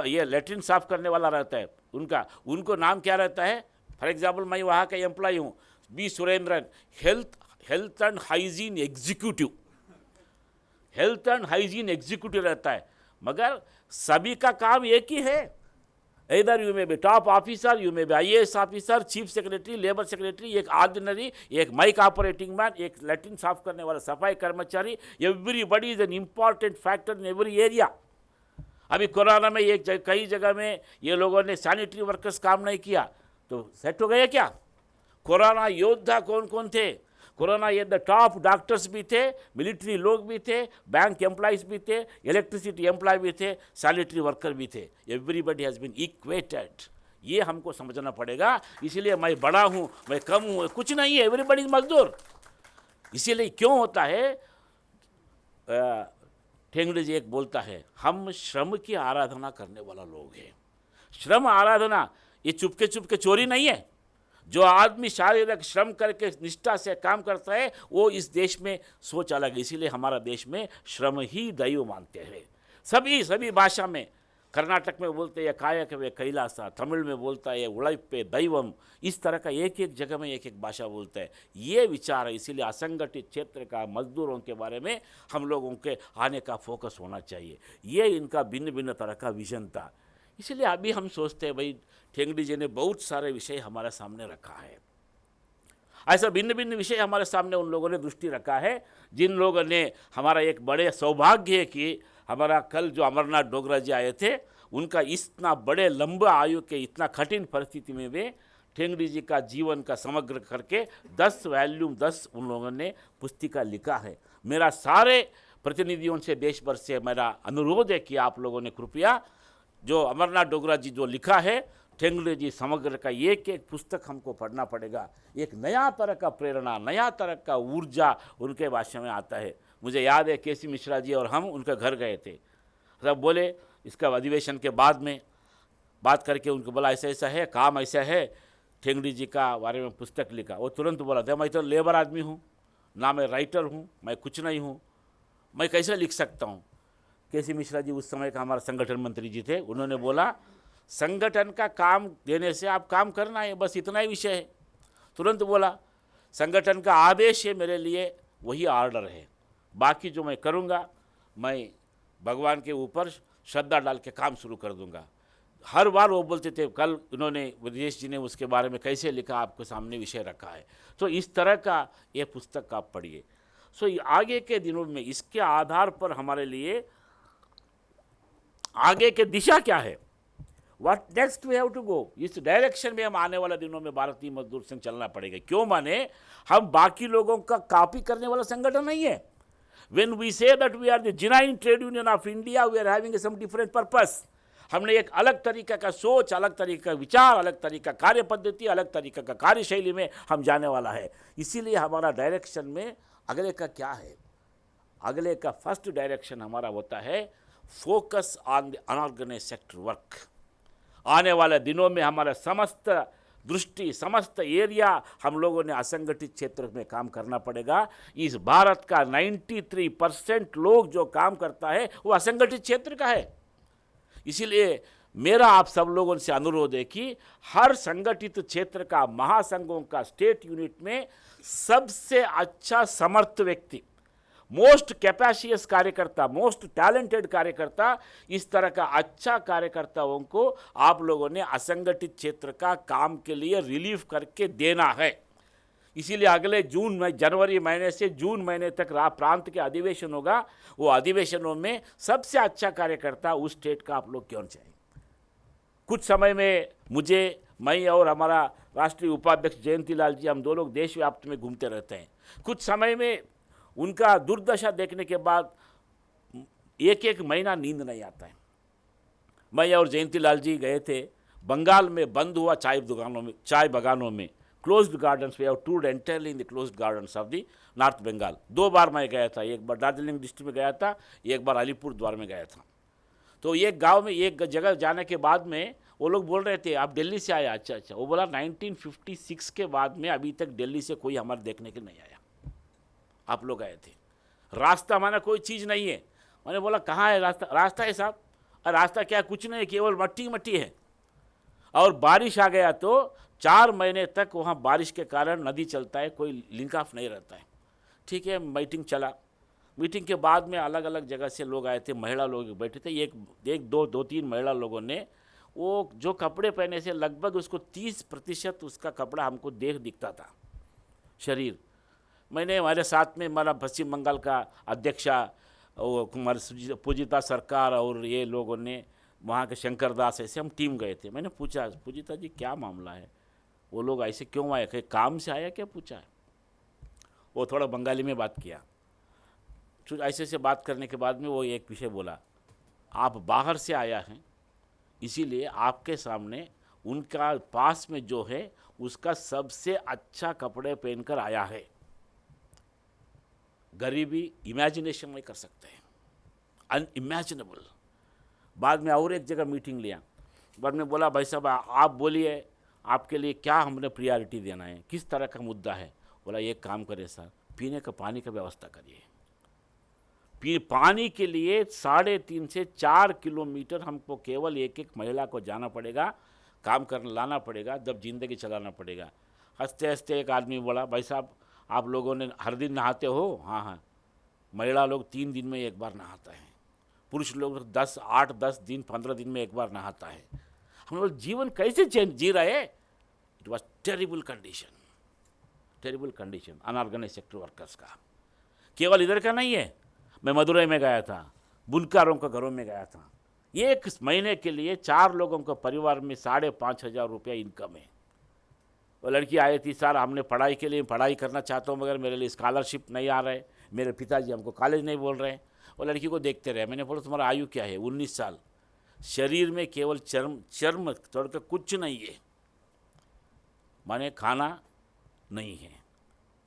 ये लेटरिन साफ करने वाला रहता है उनको नाम क्या रहता है? फॉर एग्जाम्पल मैं वहाँ का एम्प्लॉय हूँ, B Surendran, health and hygiene executive, health and hygiene executive रहता है। मगर सभी का काम एक ही है। इधर you may be top officer, you may be IAS officer, chief secretary, labour secretary, एक ऑर्डिनरी, एक माइक ऑपरेटिंग मैन, एक लैट्रिन साफ करने वाला सफाई कर्मचारी। Everybody is an important factor in every area. अभी कोरोना में कई जगह में ये लोगों ने सैनिटरी वर्कर्स काम नहीं किया तो सेट हो गया क्या? कोरोना योद्धा कौन कौन थे? कोरोना ये द टॉप डॉक्टर्स भी थे, मिलिट्री लोग भी थे, बैंक एम्प्लॉयज़ भी थे, इलेक्ट्रिसिटी एम्प्लॉय भी थे, सैनिटरी वर्कर भी थे। Everybody has been equated. ये हमको समझना पड़ेगा। इसीलिए मैं बड़ा हूँ, मैं कम हूँ, कुछ नहीं है, एवरीबडी मजदूर। इसीलिए क्यों होता है? ठेंगड़ी जी एक बोलता है हम श्रम की आराधना करने वाला लोग हैं। श्रम आराधना ये चुपके चुपके चोरी नहीं है। जो आदमी शारीरिक श्रम करके निष्ठा से काम करता है वो इस देश में सोच अलग है। इसीलिए हमारा देश में श्रम ही दैव मानते हैं। सभी भाषा में, कर्नाटक में बोलते हैं कायक वे कैलासा, तमिल में बोलता है उड़ैप्पे दैवम, इस तरह का एक एक जगह में एक एक भाषा बोलता है। ये विचार है। इसीलिए असंगठित क्षेत्र का मजदूरों के बारे में हम लोगों के आने का फोकस होना चाहिए। ये इनका भिन्न भिन्न तरह का विजन था। इसलिए अभी हम सोचते हैं भाई ठेंगड़ी जी ने बहुत सारे विषय हमारे सामने रखा है। ऐसा भिन्न भिन्न विषय हमारे सामने उन लोगों ने दृष्टि रखा है जिन लोगों ने, हमारा एक बड़े सौभाग्य है कि हमारा कल जो अमरनाथ डोगरा जी आए थे, उनका इतना बड़े लंबे आयु के इतना कठिन परिस्थिति में वे ठेंगड़ी जी का जीवन का समग्र करके 10 वॉल्यूम 10 उन लोगों ने पुस्तिका लिखा है। मेरा सारे प्रतिनिधियों से देश भर से मेरा अनुरोध है कि आप लोगों ने कृपया जो अमरनाथ डोगरा जी जो लिखा है ठेंगड़ी जी समग्र का एक एक पुस्तक हमको पढ़ना पड़ेगा। एक नया तरह का प्रेरणा, नया तरह का ऊर्जा उनके भाषा में आता है। मुझे याद है केसी मिश्रा जी और हम उनके घर गए थे। सब बोले इसका अधिवेशन के बाद में बात करके उनको बोला ऐसा ऐसा है, काम ऐसा है, ठेंगड़ी जी का बारे में पुस्तक लिखा। वो तुरंत बोला था मैं तो लेबर आदमी हूँ, ना मैं राइटर हूँ, मैं कुछ नहीं हूँ, मैं कैसे लिख सकता हूँ। केसी मिश्रा जी उस समय का हमारा संगठन मंत्री जी थे। उन्होंने बोला संगठन का काम देने से आप काम करना है, बस इतना ही विषय है। तुरंत बोला संगठन का आदेश है मेरे लिए, वही ऑर्डर है, बाकी जो मैं करूँगा मैं भगवान के ऊपर श्रद्धा डाल के काम शुरू कर दूंगा। हर बार वो बोलते थे। कल उन्होंने ब्रजेश जी ने उसके बारे में कैसे लिखा आपके सामने विषय रखा है। तो इस तरह का ये पुस्तक आप पढ़िए। सो आगे के दिनों में इसके आधार पर हमारे लिए आगे के दिशा क्या है, what next we have to go, इस डायरेक्शन में हम आने वाले दिनों में भारतीय मजदूर संघ चलना पड़ेगा। क्यों? माने हम बाकी लोगों का कॉपी करने वाला संगठन नहीं है। When we say that we are the genuine trade union of India, we are having some different purpose. हमने एक अलग तरीका का सोच, अलग तरीका का विचार, अलग तरीका कार्य पद्धति, अलग तरीका का कार्यशैली में हम जाने वाला है। इसीलिए हमारा डायरेक्शन में अगले का क्या है, अगले का फर्स्ट डायरेक्शन हमारा होता है focus on the unorganised sector work. आने वाले दिनों में हमारा समस्त दृष्टि, समस्त एरिया हम लोगों ने असंगठित क्षेत्र में काम करना पड़ेगा। इस भारत का 93% लोग जो काम करता है वो असंगठित क्षेत्र का है। इसीलिए मेरा आप सब लोगों से अनुरोध है कि हर संगठित क्षेत्र का, महासंघों का स्टेट यूनिट में सबसे अच्छा समर्थ व्यक्ति, मोस्ट कैपेसियस कार्यकर्ता, मोस्ट टैलेंटेड कार्यकर्ता, इस तरह का अच्छा कार्यकर्ताओं को आप लोगों ने असंगठित क्षेत्र का काम के लिए रिलीव करके देना है। इसीलिए अगले जनवरी महीने से जून महीने तक प्रांत के अधिवेशन होगा। वो अधिवेशनों में सबसे अच्छा कार्यकर्ता उस स्टेट का आप लोग क्यों चाहिए। कुछ समय में मैं और हमारा राष्ट्रीय उपाध्यक्ष जयंती लाल जी, हम दो लोग देश व्याप्त में घूमते रहते हैं। कुछ समय में उनका दुर्दशा देखने के बाद एक एक महीना नींद नहीं आता है। मैं और जयंती लाल जी गए थे बंगाल में बंद हुआ चाय बगानों में, closed gardens. We have toured entirely in the closed gardens of the North Bengal. 2 बार मैं गया था, एक बार दार्जिलिंग डिस्ट्रिक्ट में गया था, एक बार अलीपुर द्वार में गया था। तो एक गांव में एक जगह जाने के बाद में वो लोग बोल रहे थे आप दिल्ली से आए? अच्छा। वो बोला 1956 के बाद में अभी तक दिल्ली से कोई हमारे देखने के नहीं आया, आप लोग आए थे। रास्ता माना कोई चीज़ नहीं है। मैंने बोला कहाँ है रास्ता? रास्ता है साहब। रास्ता क्या, कुछ नहीं, केवल मट्टी मट्टी है। और बारिश आ गया तो 4 महीने तक वहाँ बारिश के कारण नदी चलता है, कोई लिंक ऑफ नहीं रहता है। ठीक है, मीटिंग चला। मीटिंग के बाद में अलग अलग जगह से लोग आए थे, महिला लोग बैठे थे। एक दो तीन महिला लोगों ने वो जो कपड़े पहने से लगभग उसको 30% उसका कपड़ा हमको दिखता था शरीर। मैंने हमारे साथ में हमारा पश्चिम बंगाल का अध्यक्षा कुमारी पूजिता सरकार और ये लोगों ने, वहाँ के शंकर दास, ऐसे हम टीम गए थे। मैंने पूछा पूजिता जी क्या मामला है, वो लोग ऐसे क्यों आए, कहीं काम से आया क्या पूछा है। वो थोड़ा बंगाली में बात किया। ऐसे बात करने के बाद में वो एक विषय बोला, आप बाहर से आया हैं इसीलिए आपके सामने उनका पास में जो है उसका सबसे अच्छा कपड़े पहनकर आया है। गरीबी इमेजिनेशन नहीं कर सकते हैं, अनइमेजिनेबल। बाद में और एक जगह मीटिंग लिया, बाद में बोला भाई साहब आप बोलिए आपके लिए क्या हमने प्रियॉरिटी देना है, किस तरह का मुद्दा है। बोला एक काम करें सर, पीने का पानी का व्यवस्था करिए। पानी के लिए 3.5 से 4 किलोमीटर हमको केवल एक महिला को जाना पड़ेगा, काम करना लाना पड़ेगा, जब जिंदगी चलाना पड़ेगा। हंसते हंसते एक आदमी बोला भाई साहब आप लोगों ने हर दिन नहाते हो? हाँ। महिला लोग 3 दिन में एक बार नहाता है, पुरुष लोग 8-10 दिन 15 दिन में एक बार नहाता है। हम लोग जीवन कैसे जी रहे हैं? It was terrible condition unorganise sector workers का। केवल इधर का नहीं है, मैं मदुरई में गया था, बुनकरों के घरों में गया था। 1 महीने के लिए 4 लोगों को परिवार में 5,500 रुपया इनकम है। वो लड़की आई थी, सर हमने पढ़ाई के लिए पढ़ाई करना चाहता हूँ मगर मेरे लिए स्कॉलरशिप नहीं आ रहे, मेरे पिताजी हमको कॉलेज नहीं बोल रहे हैं। वो लड़की को देखते रहे। मैंने बोला तुम्हारा आयु क्या है? 19 साल। शरीर में केवल चर्म छोड़कर कुछ नहीं है, माने खाना नहीं है।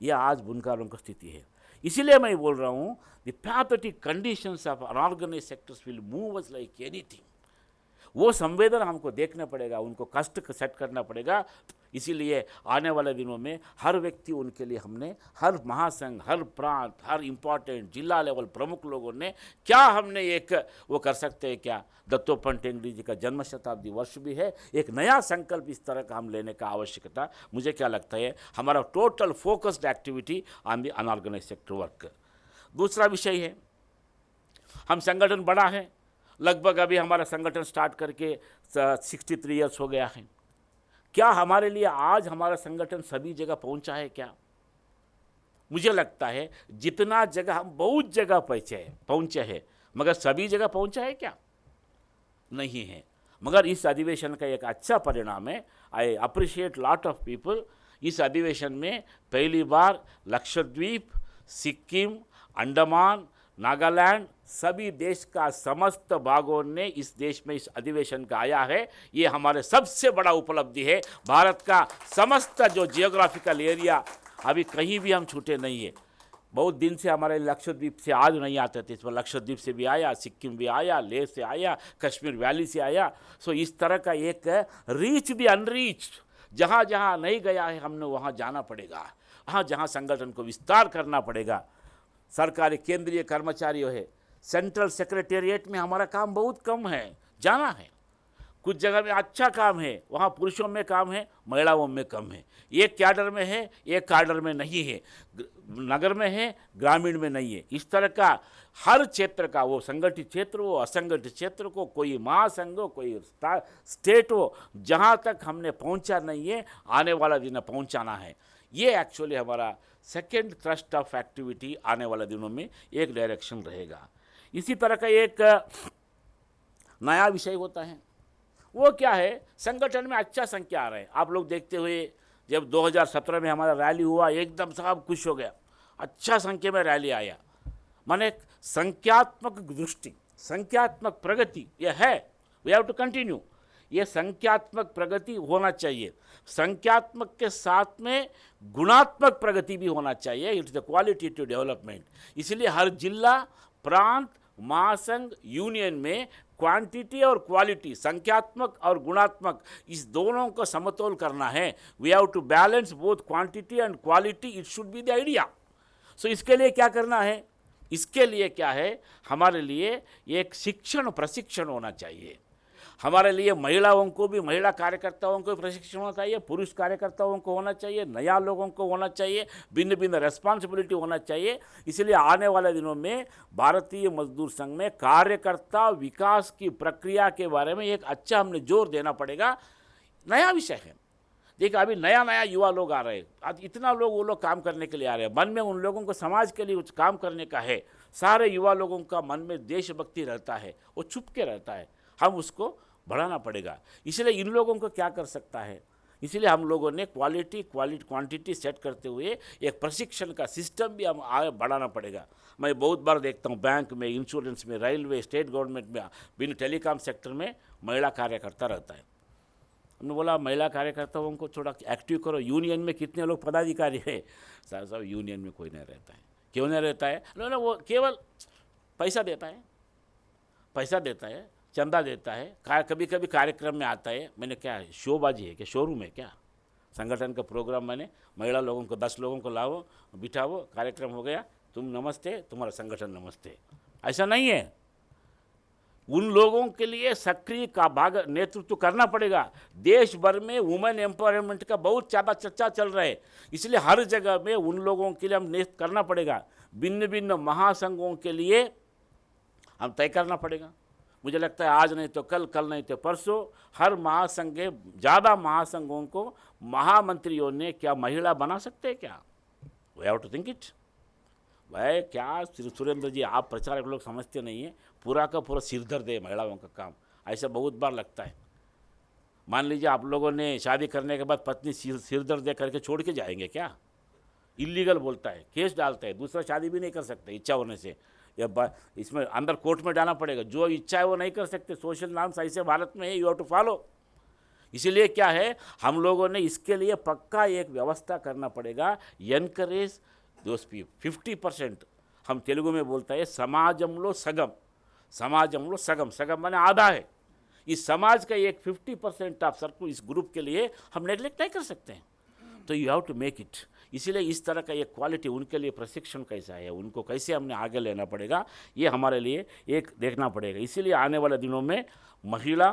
यह आज बुनकरों की स्थिति है। इसीलिए मैं बोल रहा हूँ the pathetic conditions of unorganised sectors will move us like anything. वो संवेदना हमको देखना पड़ेगा, उनको कष्ट सेट करना पड़ेगा। इसीलिए आने वाले दिनों में हर व्यक्ति उनके लिए हमने, हर महासंघ, हर प्रांत, हर इम्पॉर्टेंट जिला लेवल प्रमुख लोगों ने क्या हमने एक वो कर सकते हैं क्या। दत्तोपंत ठेंगड़ी जी का जन्म शताब्दी वर्ष भी है। एक नया संकल्प इस तरह का हम लेने का आवश्यकता मुझे क्या लगता है, हमारा total focused activity on the unorganised sector work. दूसरा विषय है, हम संगठन बड़ा है, लगभग अभी हमारा संगठन स्टार्ट करके 63 ईयर्स हो गया है। क्या हमारे लिए आज हमारा संगठन सभी जगह पहुंचा है क्या? मुझे लगता है जितना जगह हम बहुत जगह पहुंचे हैं मगर सभी जगह पहुंचा है क्या? नहीं है। मगर इस अधिवेशन का एक अच्छा परिणाम है। I appreciate lot of people. इस अधिवेशन में पहली बार लक्षद्वीप, सिक्किम, अंडमान, नागालैंड, सभी देश का समस्त भागों ने इस देश में इस अधिवेशन का आया है। ये हमारे सबसे बड़ा उपलब्धि है। भारत का समस्त जो जियोग्राफिकल एरिया, अभी कहीं भी हम छूटे नहीं है। बहुत दिन से हमारे लक्षद्वीप से आज नहीं आते थे, इस पर लक्षद्वीप से भी आया, सिक्किम भी आया, लेह से आया, कश्मीर वैली से आया। सो इस तरह का एक रीच द अनरीच्ड, जहाँ जहाँ नहीं गया है हमने वहाँ जाना पड़ेगा, हाँ जहाँ संगठन को विस्तार करना पड़ेगा। सरकारी केंद्रीय कर्मचारियों है, सेंट्रल सेक्रेटेरिएट में हमारा काम बहुत कम है, जाना है। कुछ जगह में अच्छा काम है, वहाँ पुरुषों में काम है, महिलाओं में कम है। एक कैडर में है, एक कैडर में नहीं है, नगर में है, ग्रामीण में नहीं है। इस तरह का हर क्षेत्र का, वो संगठित क्षेत्र हो, असंगठित क्षेत्र को, कोई महासंघ हो, कोई स्टेट हो, जहाँ तक हमने पहुँचा नहीं है, आने वाला दिन पहुँचाना है। ये एक्चुअली हमारा सेकेंड थ्रस्ट ऑफ एक्टिविटी आने वाले दिनों में एक डायरेक्शन रहेगा। इसी तरह का एक नया विषय होता है, वो क्या है, संगठन में अच्छा संख्या आ रहे हैं। आप लोग देखते हुए जब 2017 में हमारा रैली हुआ, एकदम सब खुश हो गया, अच्छा संख्या में रैली आया। माने संख्यात्मक दृष्टि, संख्यात्मक प्रगति ये है, वी हैव टू कंटिन्यू। ये संख्यात्मक प्रगति होना चाहिए, संख्यात्मक के साथ में गुणात्मक प्रगति भी होना चाहिए। It's the qualitative development. इसलिए हर जिला, प्रांत, महासंघ, यूनियन में क्वांटिटी और क्वालिटी, संख्यात्मक और गुणात्मक, इस दोनों को समतोल करना है। We have to balance both quantity and quality, it should be the idea. So इसके लिए क्या करना है, इसके लिए क्या है, हमारे लिए एक शिक्षण प्रशिक्षण होना चाहिए। हमारे लिए महिलाओं को भी, महिला कार्यकर्ताओं को प्रशिक्षण होना चाहिए, पुरुष कार्यकर्ताओं को होना चाहिए, नया लोगों को होना चाहिए, भिन्न भिन्न रेस्पॉन्सिबिलिटी होना चाहिए। इसलिए आने वाले दिनों में भारतीय मजदूर संघ में कार्यकर्ता विकास की प्रक्रिया के बारे में एक अच्छा हमने जोर देना पड़ेगा। नया विषय है, देखिए अभी नया नया युवा लोग आ रहे हैं, आज इतना लोग वो लोग काम करने के लिए आ रहे हैं, मन में उन लोगों को समाज के लिए कुछ काम करने का है। सारे युवा लोगों का मन में देशभक्ति रहता है, वो छुप के रहता है, हम उसको बढ़ाना पड़ेगा। इसलिए इन लोगों को क्या कर सकता है, इसलिए हम लोगों ने क्वांटिटी सेट करते हुए एक प्रशिक्षण का सिस्टम भी हम आगे बढ़ाना पड़ेगा। मैं बहुत बार देखता हूँ बैंक में, इंश्योरेंस में, रेलवे, स्टेट गवर्नमेंट में, बिन टेलीकॉम सेक्टर में महिला कार्यकर्ता रहता है। हमने बोला महिला कार्यकर्ताओं को थोड़ा एक्टिव करो। यूनियन में कितने लोग पदाधिकारी है, साहब यूनियन में कोई नहीं रहता है। क्यों नहीं रहता है, ना वो केवल पैसा देता है, चंदा देता है, कभी कभी कार्यक्रम में आता है। मैंने क्या है, शोबाजी है क्या, शोरूम है क्या, संगठन का प्रोग्राम मैंने महिला लोगों को 10 लोगों को लाओ, बिठाओ, कार्यक्रम हो गया, तुम नमस्ते, तुम्हारा संगठन नमस्ते, ऐसा नहीं है। उन लोगों के लिए सक्रिय का भाग नेतृत्व करना पड़ेगा। देश भर में वुमेन एम्पावरमेंट का बहुत ज़्यादा चर्चा चल रहा है, इसलिए हर जगह में उन लोगों के लिए हम नेतृत्व करना पड़ेगा। भिन्न भिन्न महासंघों के लिए हम तय करना पड़ेगा। मुझे लगता है आज नहीं तो कल, कल नहीं तो परसों, हर महासंघ, ज़्यादा महासंघों को महामंत्रियों ने क्या महिला बना सकते हैं क्या, we have to think it. भाई क्या सुरेंद्र जी, आप प्रचारक लोग समझते नहीं हैं, पूरा का पूरा सिरदर्द है महिलाओं का काम, ऐसा बहुत बार लगता है। मान लीजिए आप लोगों ने शादी करने के बाद पत्नी सिरदर्द दे करके छोड़ के जाएंगे क्या, इलीगल बोलता है, केस डालता है, दूसरा शादी भी नहीं कर सकते इच्छा होने से, या इसमें अंदर कोर्ट में डालना पड़ेगा। जो इच्छा है वो नहीं कर सकते, सोशल नॉर्म्स ऐसे भारत में है, यू हैव टू फॉलो। इसीलिए क्या है, हम लोगों ने इसके लिए पक्का एक व्यवस्था करना पड़ेगा। एनकरेज दोस्त 50%, हम तेलुगु में बोलता है समाजंलो सगम, समाजंलो सगम, सगम माने आधा है। इस समाज का एक 50% ऑफ सर्कल इस ग्रुप के लिए हम नेग्लेक्ट नहीं कर सकते हैं, तो you have to make it. इसीलिए इस तरह का एक क्वालिटी, उनके लिए प्रशिक्षण कैसा है, उनको कैसे हमने आगे लेना पड़ेगा, ये हमारे लिए एक देखना पड़ेगा। इसीलिए आने वाले दिनों में महिला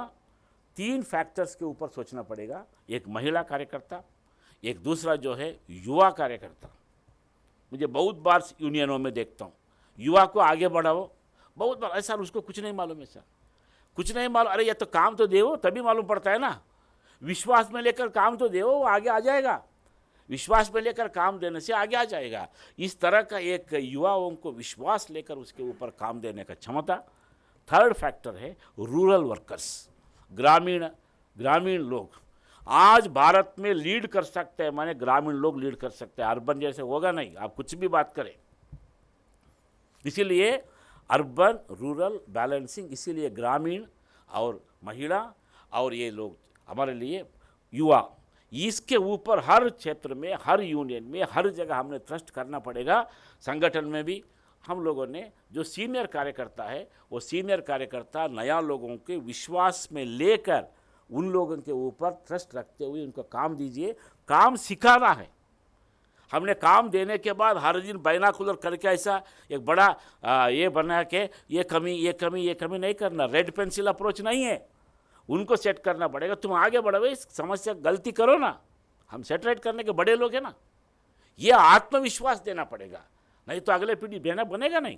3 फैक्टर्स के ऊपर सोचना पड़ेगा। एक महिला कार्यकर्ता, एक दूसरा जो है युवा कार्यकर्ता। मुझे बहुत बार यूनियनों में देखता हूँ, युवा को आगे बढ़ाओ, बहुत बार ऐसा उसको कुछ नहीं मालूम है सर, कुछ नहीं मालूम। अरे ये तो काम तो दे, तभी मालूम पड़ता है ना। विश्वास में लेकर काम तो दे, वो आगे आ जाएगा, विश्वास में लेकर काम देने से आगे आ जाएगा। इस तरह का एक युवाओं को विश्वास लेकर उसके ऊपर काम देने का क्षमता। थर्ड फैक्टर है रूरल वर्कर्स, ग्रामीण लोग आज भारत में लीड कर सकते हैं, माने ग्रामीण लोग लीड कर सकते हैं, अर्बन जैसे होगा नहीं, आप कुछ भी बात करें। इसीलिए अर्बन रूरल बैलेंसिंग, इसीलिए ग्रामीण और महिला और ये लोग हमारे लिए युवा, इसके ऊपर हर क्षेत्र में, हर यूनियन में, हर जगह हमने ट्रस्ट करना पड़ेगा। संगठन में भी हम लोगों ने जो सीनियर कार्यकर्ता है, वो सीनियर कार्यकर्ता नया लोगों के विश्वास में लेकर उन लोगों के ऊपर ट्रस्ट रखते हुए उनको काम दीजिए। काम सिखाना है। हमने काम देने के बाद हर दिन बाइनाकुलर करके ऐसा एक बड़ा ये बना के ये कमी नहीं करना। रेड पेंसिल अप्रोच नहीं है, उनको सेट करना पड़ेगा। तुम आगे बढ़ो, इस समस्या गलती करो ना, हम सेटरेट करने के बड़े लोग हैं ना। ये आत्मविश्वास देना पड़ेगा, नहीं तो अगले पीढ़ी बेना बनेगा नहीं।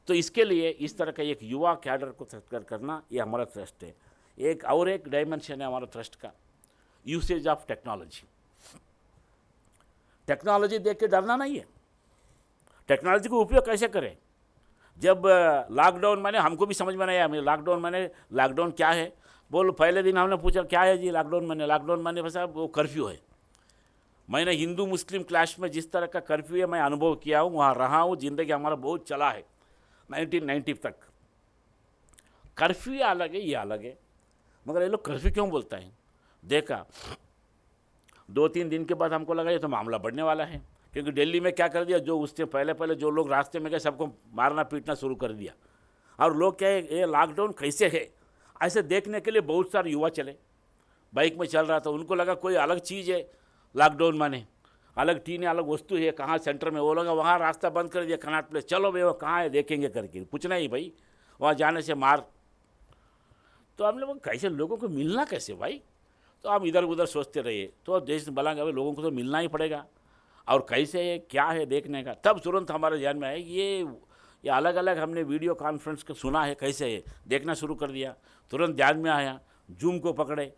तो इसके लिए इस तरह का एक युवा कैडर को सत्कार करना, ये हमारा ट्रस्ट है। एक डायमेंशन है हमारा ट्रस्ट का, यूसेज ऑफ टेक्नोलॉजी। टेक्नोलॉजी देख के डरना नहीं है। टेक्नोलॉजी को उपयोग कैसे करें। जब लॉकडाउन मैंने, हमको भी समझ में नहीं आया, लॉकडाउन क्या है। बोल पहले दिन हमने पूछा क्या है जी लॉकडाउन मैंने बस वो कर्फ्यू है। मैंने हिंदू मुस्लिम क्लैश में जिस तरह का कर्फ्यू है मैं अनुभव किया हूँ, वहाँ रहा हूँ, ज़िंदगी हमारा बहुत चला है 1990 तक। कर्फ्यू ये अलग है, ये अलग है, मगर ये लोग कर्फ्यू क्यों बोलता है। देखा 2-3 दिन के बाद हमको लगा ये तो मामला बढ़ने वाला है, क्योंकि दिल्ली में क्या कर दिया, जो उससे पहले जो लोग रास्ते में गए सबको मारना पीटना शुरू कर दिया। और लोग क्या है, ये लॉकडाउन कैसे है ऐसे देखने के लिए बहुत सारे युवा चले। बाइक में चल रहा था, उनको लगा कोई अलग चीज़ है लॉकडाउन माने, अलग टीने अलग वस्तु है कहाँ सेंटर में। वो लोग वहाँ रास्ता बंद कर दिया, कनाट प्लेस, चलो भाई वो कहाँ है देखेंगे करके। कुछ नहीं भाई, वहाँ जाने से मार। तो हमने वो कैसे लोगों को मिलना कैसे भाई। तो हम इधर उधर सोचते रहिए, तो देश बलाएंगे भाई, लोगों को तो मिलना ही पड़ेगा। और कैसे है क्या है देखने का। तब तुरंत हमारे ध्यान में आया ये अलग अलग हमने वीडियो कॉन्फ्रेंस का सुना है, कैसे है देखना शुरू कर दिया। तुरंत ध्यान में आया, जूम को पकड़े।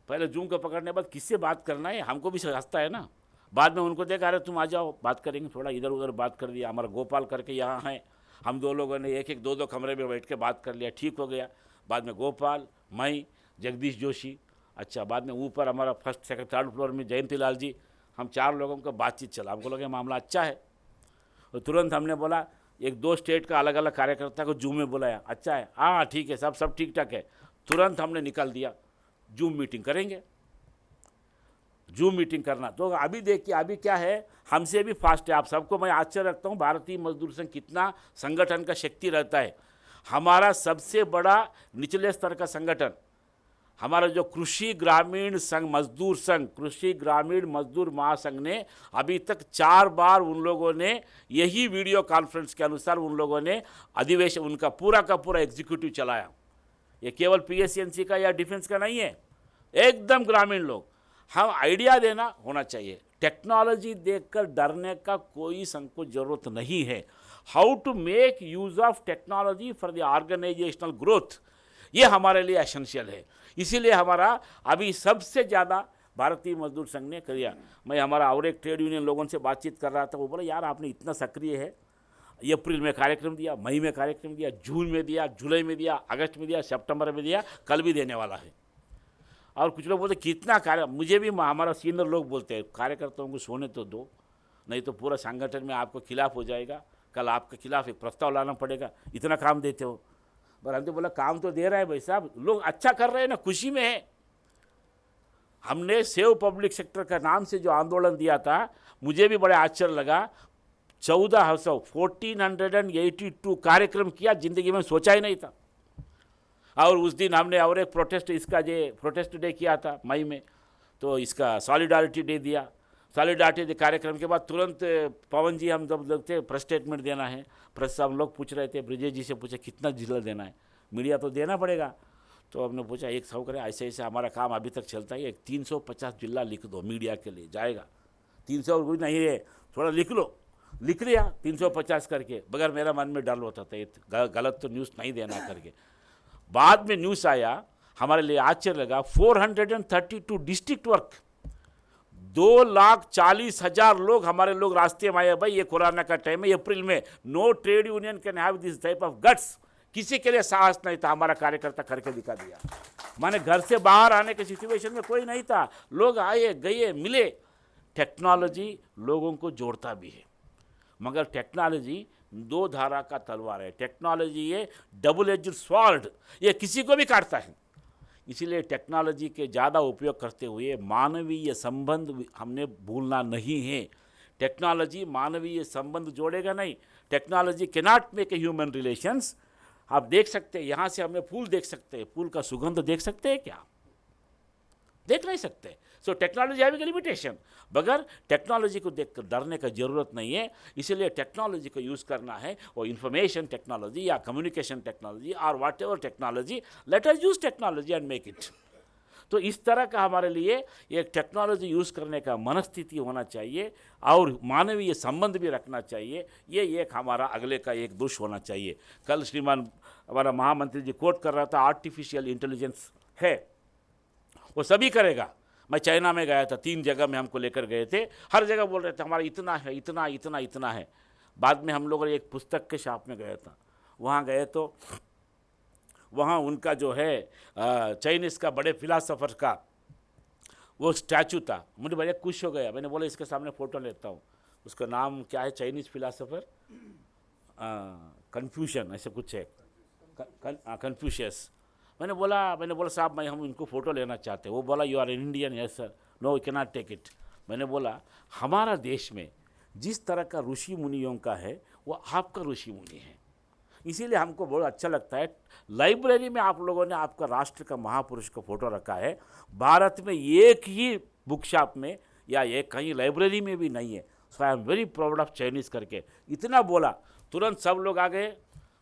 पहले जूम को पकड़ने के बाद किससे बात करना है, हमको भी हंसता है ना। बाद में उनको देखा, अरे तुम आ जाओ बात करेंगे, थोड़ा इधर उधर बात कर दिया। हमारा गोपाल करके यहाँ है, हम 2 लोगों ने एक 2 कमरे में बैठ के बात कर लिया, ठीक हो गया। बाद में गोपाल, मैं, जगदीश जोशी, अच्छा बाद में ऊपर हमारा फर्स्ट सेकंड थर्ड फ्लोर में जयंती लाल जी, हम 4 लोगों का बातचीत चला। हमको लगा मामला अच्छा है। तो तुरंत हमने बोला 1-2 स्टेट का अलग अलग कार्यकर्ता को जूम में बुलाया। अच्छा है, हाँ ठीक है, सब ठीक ठाक है। तुरंत हमने निकाल दिया, जूम मीटिंग करेंगे। जूम मीटिंग करना तो अभी देखिए, अभी क्या है, हमसे भी फास्ट है। आप सबको मैं आश्चर्य रखता हूँ, भारतीय मजदूर संघ कितना संगठन का शक्ति रहता है। हमारा सबसे बड़ा निचले स्तर का संगठन हमारा जो कृषि ग्रामीण मजदूर महासंघ ने अभी तक 4 बार उन लोगों ने यही वीडियो कॉन्फ्रेंस के अनुसार उन लोगों ने अधिवेशन उनका पूरा का पूरा एग्जीक्यूटिव चलाया। ये केवल पीएससीएनसी का या डिफेंस का नहीं है, एकदम ग्रामीण लोग। हम आइडिया देना होना चाहिए। टेक्नोलॉजी देखकर डरने का कोई संकोच जरूरत नहीं है। How to make use of technology for the organisational growth, ये हमारे लिए एसेंशियल है। इसीलिए हमारा अभी सबसे ज़्यादा भारतीय मजदूर संघ ने किया। मैं हमारा और एक ट्रेड यूनियन लोगों से बातचीत कर रहा था, वो बोला यार आपने इतना सक्रिय है, अप्रैल में कार्यक्रम दिया, मई में कार्यक्रम दिया, जून में दिया, जुलाई में दिया, अगस्त में दिया, सितंबर में दिया, कल भी देने वाला है। और कुछ लोग बोलते कितना कार्य, मुझे भी हमारा सीनियर लोग बोलते हैं कार्यकर्ताओं को सोने तो दो, नहीं तो पूरा संगठन में आपको खिलाफ हो जाएगा, कल आपके खिलाफ एक प्रस्ताव लाना पड़ेगा, इतना काम देते हो। पर हमने बोला काम तो दे रहा है भाई साहब, लोग अच्छा कर रहे हैं ना, खुशी में है। हमने सेव पब्लिक सेक्टर का नाम से जो आंदोलन दिया था, मुझे भी बड़ा आश्चर्य लगा। 1482 कार्यक्रम किया, जिंदगी में सोचा ही नहीं था। और उस दिन हमने और एक प्रोटेस्ट डे किया था मई में, तो इसका सॉलिडारिटी डे दिया। सॉलिडारिटी डे कार्यक्रम के बाद तुरंत पवन जी, हम जब लोग थे प्रेस स्टेटमेंट देना है, प्रेस हम लोग पूछ रहे थे, ब्रिजेश जी से पूछे कितना जिला देना है, मीडिया तो देना पड़ेगा। तो हमने पूछा एक सौ करें, ऐसे ऐसे हमारा काम अभी तक चलता है, एक 350 जिला लिख दो, मीडिया के लिए जाएगा। 300 कुछ नहीं है, थोड़ा लिख लो, लिख लिया 350 करके, बगैर मेरा मन में डर होता था ये गलत तो न्यूज़ नहीं देना करके। बाद में न्यूज़ आया, हमारे लिए आश्चर्य लगा, 432 डिस्ट्रिक्ट वर्क, 2,40,000 लोग हमारे लोग रास्ते में आए। भाई ये कोरोना का टाइम है, अप्रैल में, no trade union can have this type of guts. किसी के लिए साहस नहीं था, हमारा कार्यकर्ता करके दिखा दिया। माने घर से बाहर आने के सिचुएशन में कोई नहीं था, लोग आए गए मिले। टेक्नोलॉजी लोगों को जोड़ता भी है, मगर टेक्नोलॉजी 2 धारा का तलवार है। टेक्नोलॉजी ये डबल एज्ड स्वॉर्ड, ये किसी को भी काटता है। इसीलिए टेक्नोलॉजी के ज़्यादा उपयोग करते हुए मानवीय संबंध हमने भूलना नहीं है। टेक्नोलॉजी मानवीय संबंध जोड़ेगा नहीं। Technology cannot make a human relations, आप देख सकते हैं, यहाँ से हमें फूल देख सकते हैं, फूल का सुगंध देख सकते हैं क्या? देख नहीं सकते। So technology having limitation. बगैर टेक्नोलॉजी को देखकर डरने का ज़रूरत नहीं है। इसीलिए टेक्नोलॉजी को यूज़ करना है, वो इंफॉर्मेशन टेक्नोलॉजी या कम्युनिकेशन टेक्नोलॉजी और what ever technology, let us use technology and make it. तो इस तरह का हमारे लिए एक टेक्नोलॉजी यूज़ करने का मनस्थिति होना चाहिए और मानवीय संबंध भी रखना चाहिए। ये एक हमारा अगले का एक दोष होना चाहिए। कल श्रीमान हमारा महामंत्री जी कोट कर रहा था, आर्टिफिशियल इंटेलिजेंस है, वो सभी करेगा। मैं चाइना में गया था, 3 जगह में हमको लेकर गए थे, हर जगह बोल रहे थे हमारा इतना है, इतना इतना इतना है। बाद में हम लोग एक पुस्तक के शॉप में गए था, वहाँ गए तो वहाँ उनका जो है चाइनीज़ का बड़े फिलासफर का वो स्टैचू था। मुझे बड़े खुश हो गया। मैंने बोला इसके सामने फ़ोटो लेता हूँ। उसका नाम क्या है, चाइनीज़ फिलासफर कन्फ्यूशन ऐसे कुछ है, कन्फ्यूशियस। मैंने बोला साहब मैं हम इनको फ़ोटो लेना चाहते हैं। वो बोला you are an Indian? Yes sir. No we can not take it. मैंने बोला हमारा देश में जिस तरह का ऋषि मुनियों का है वो आपका ऋषि मुनि है, इसीलिए हमको बहुत अच्छा लगता है। लाइब्रेरी में आप लोगों ने आपका राष्ट्र का महापुरुष का फ़ोटो रखा है। भारत में एक ही बुक शॉप में या एक कहीं लाइब्रेरी में भी नहीं है। So I am very proud of Chinese करके इतना बोला, तुरंत सब लोग आ गए,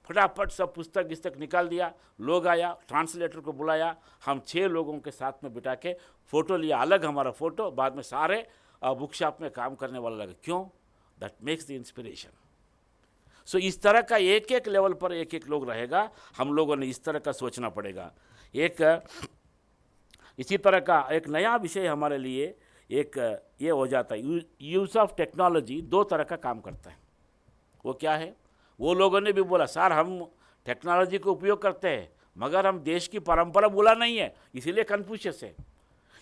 फटाफट सब पुस्तक गिस्तक निकाल दिया। लोग आया, ट्रांसलेटर को बुलाया, हम 6 लोगों के साथ में बिठा के फ़ोटो लिया, अलग हमारा फ़ोटो। बाद में सारे बुक शॉप में काम करने वाला लगे। क्यों? That makes the inspiration. So इस तरह का एक एक लेवल पर एक एक लोग रहेगा, हम लोगों ने इस तरह का सोचना पड़ेगा। इसी तरह का एक नया विषय हमारे लिए एक ये हो जाता है, यूज़ ऑफ टेक्नोलॉजी 2 तरह का काम करता है। वो क्या है? वो लोगों ने भी बोला सर हम टेक्नोलॉजी का उपयोग करते हैं मगर हम देश की परंपरा भूला नहीं है, इसीलिए कन्फ्यूशियस है।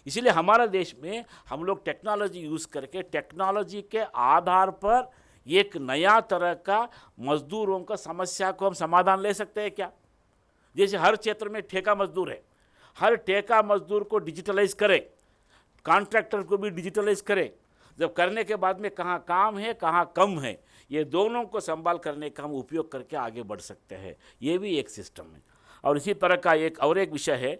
इसीलिए हमारा देश में हम लोग टेक्नोलॉजी यूज़ करके टेक्नोलॉजी के आधार पर एक नया तरह का मजदूरों का समस्या को हम समाधान ले सकते हैं क्या? जैसे हर क्षेत्र में ठेका मजदूर है, हर ठेका मजदूर को डिजिटलाइज करे, कॉन्ट्रैक्टर को भी डिजिटलाइज करे। जब करने के बाद में कहाँ काम है कहाँ कम है, ये दोनों को संभाल करने का हम उपयोग करके आगे बढ़ सकते हैं। ये भी एक सिस्टम है। और इसी तरह का एक विषय है,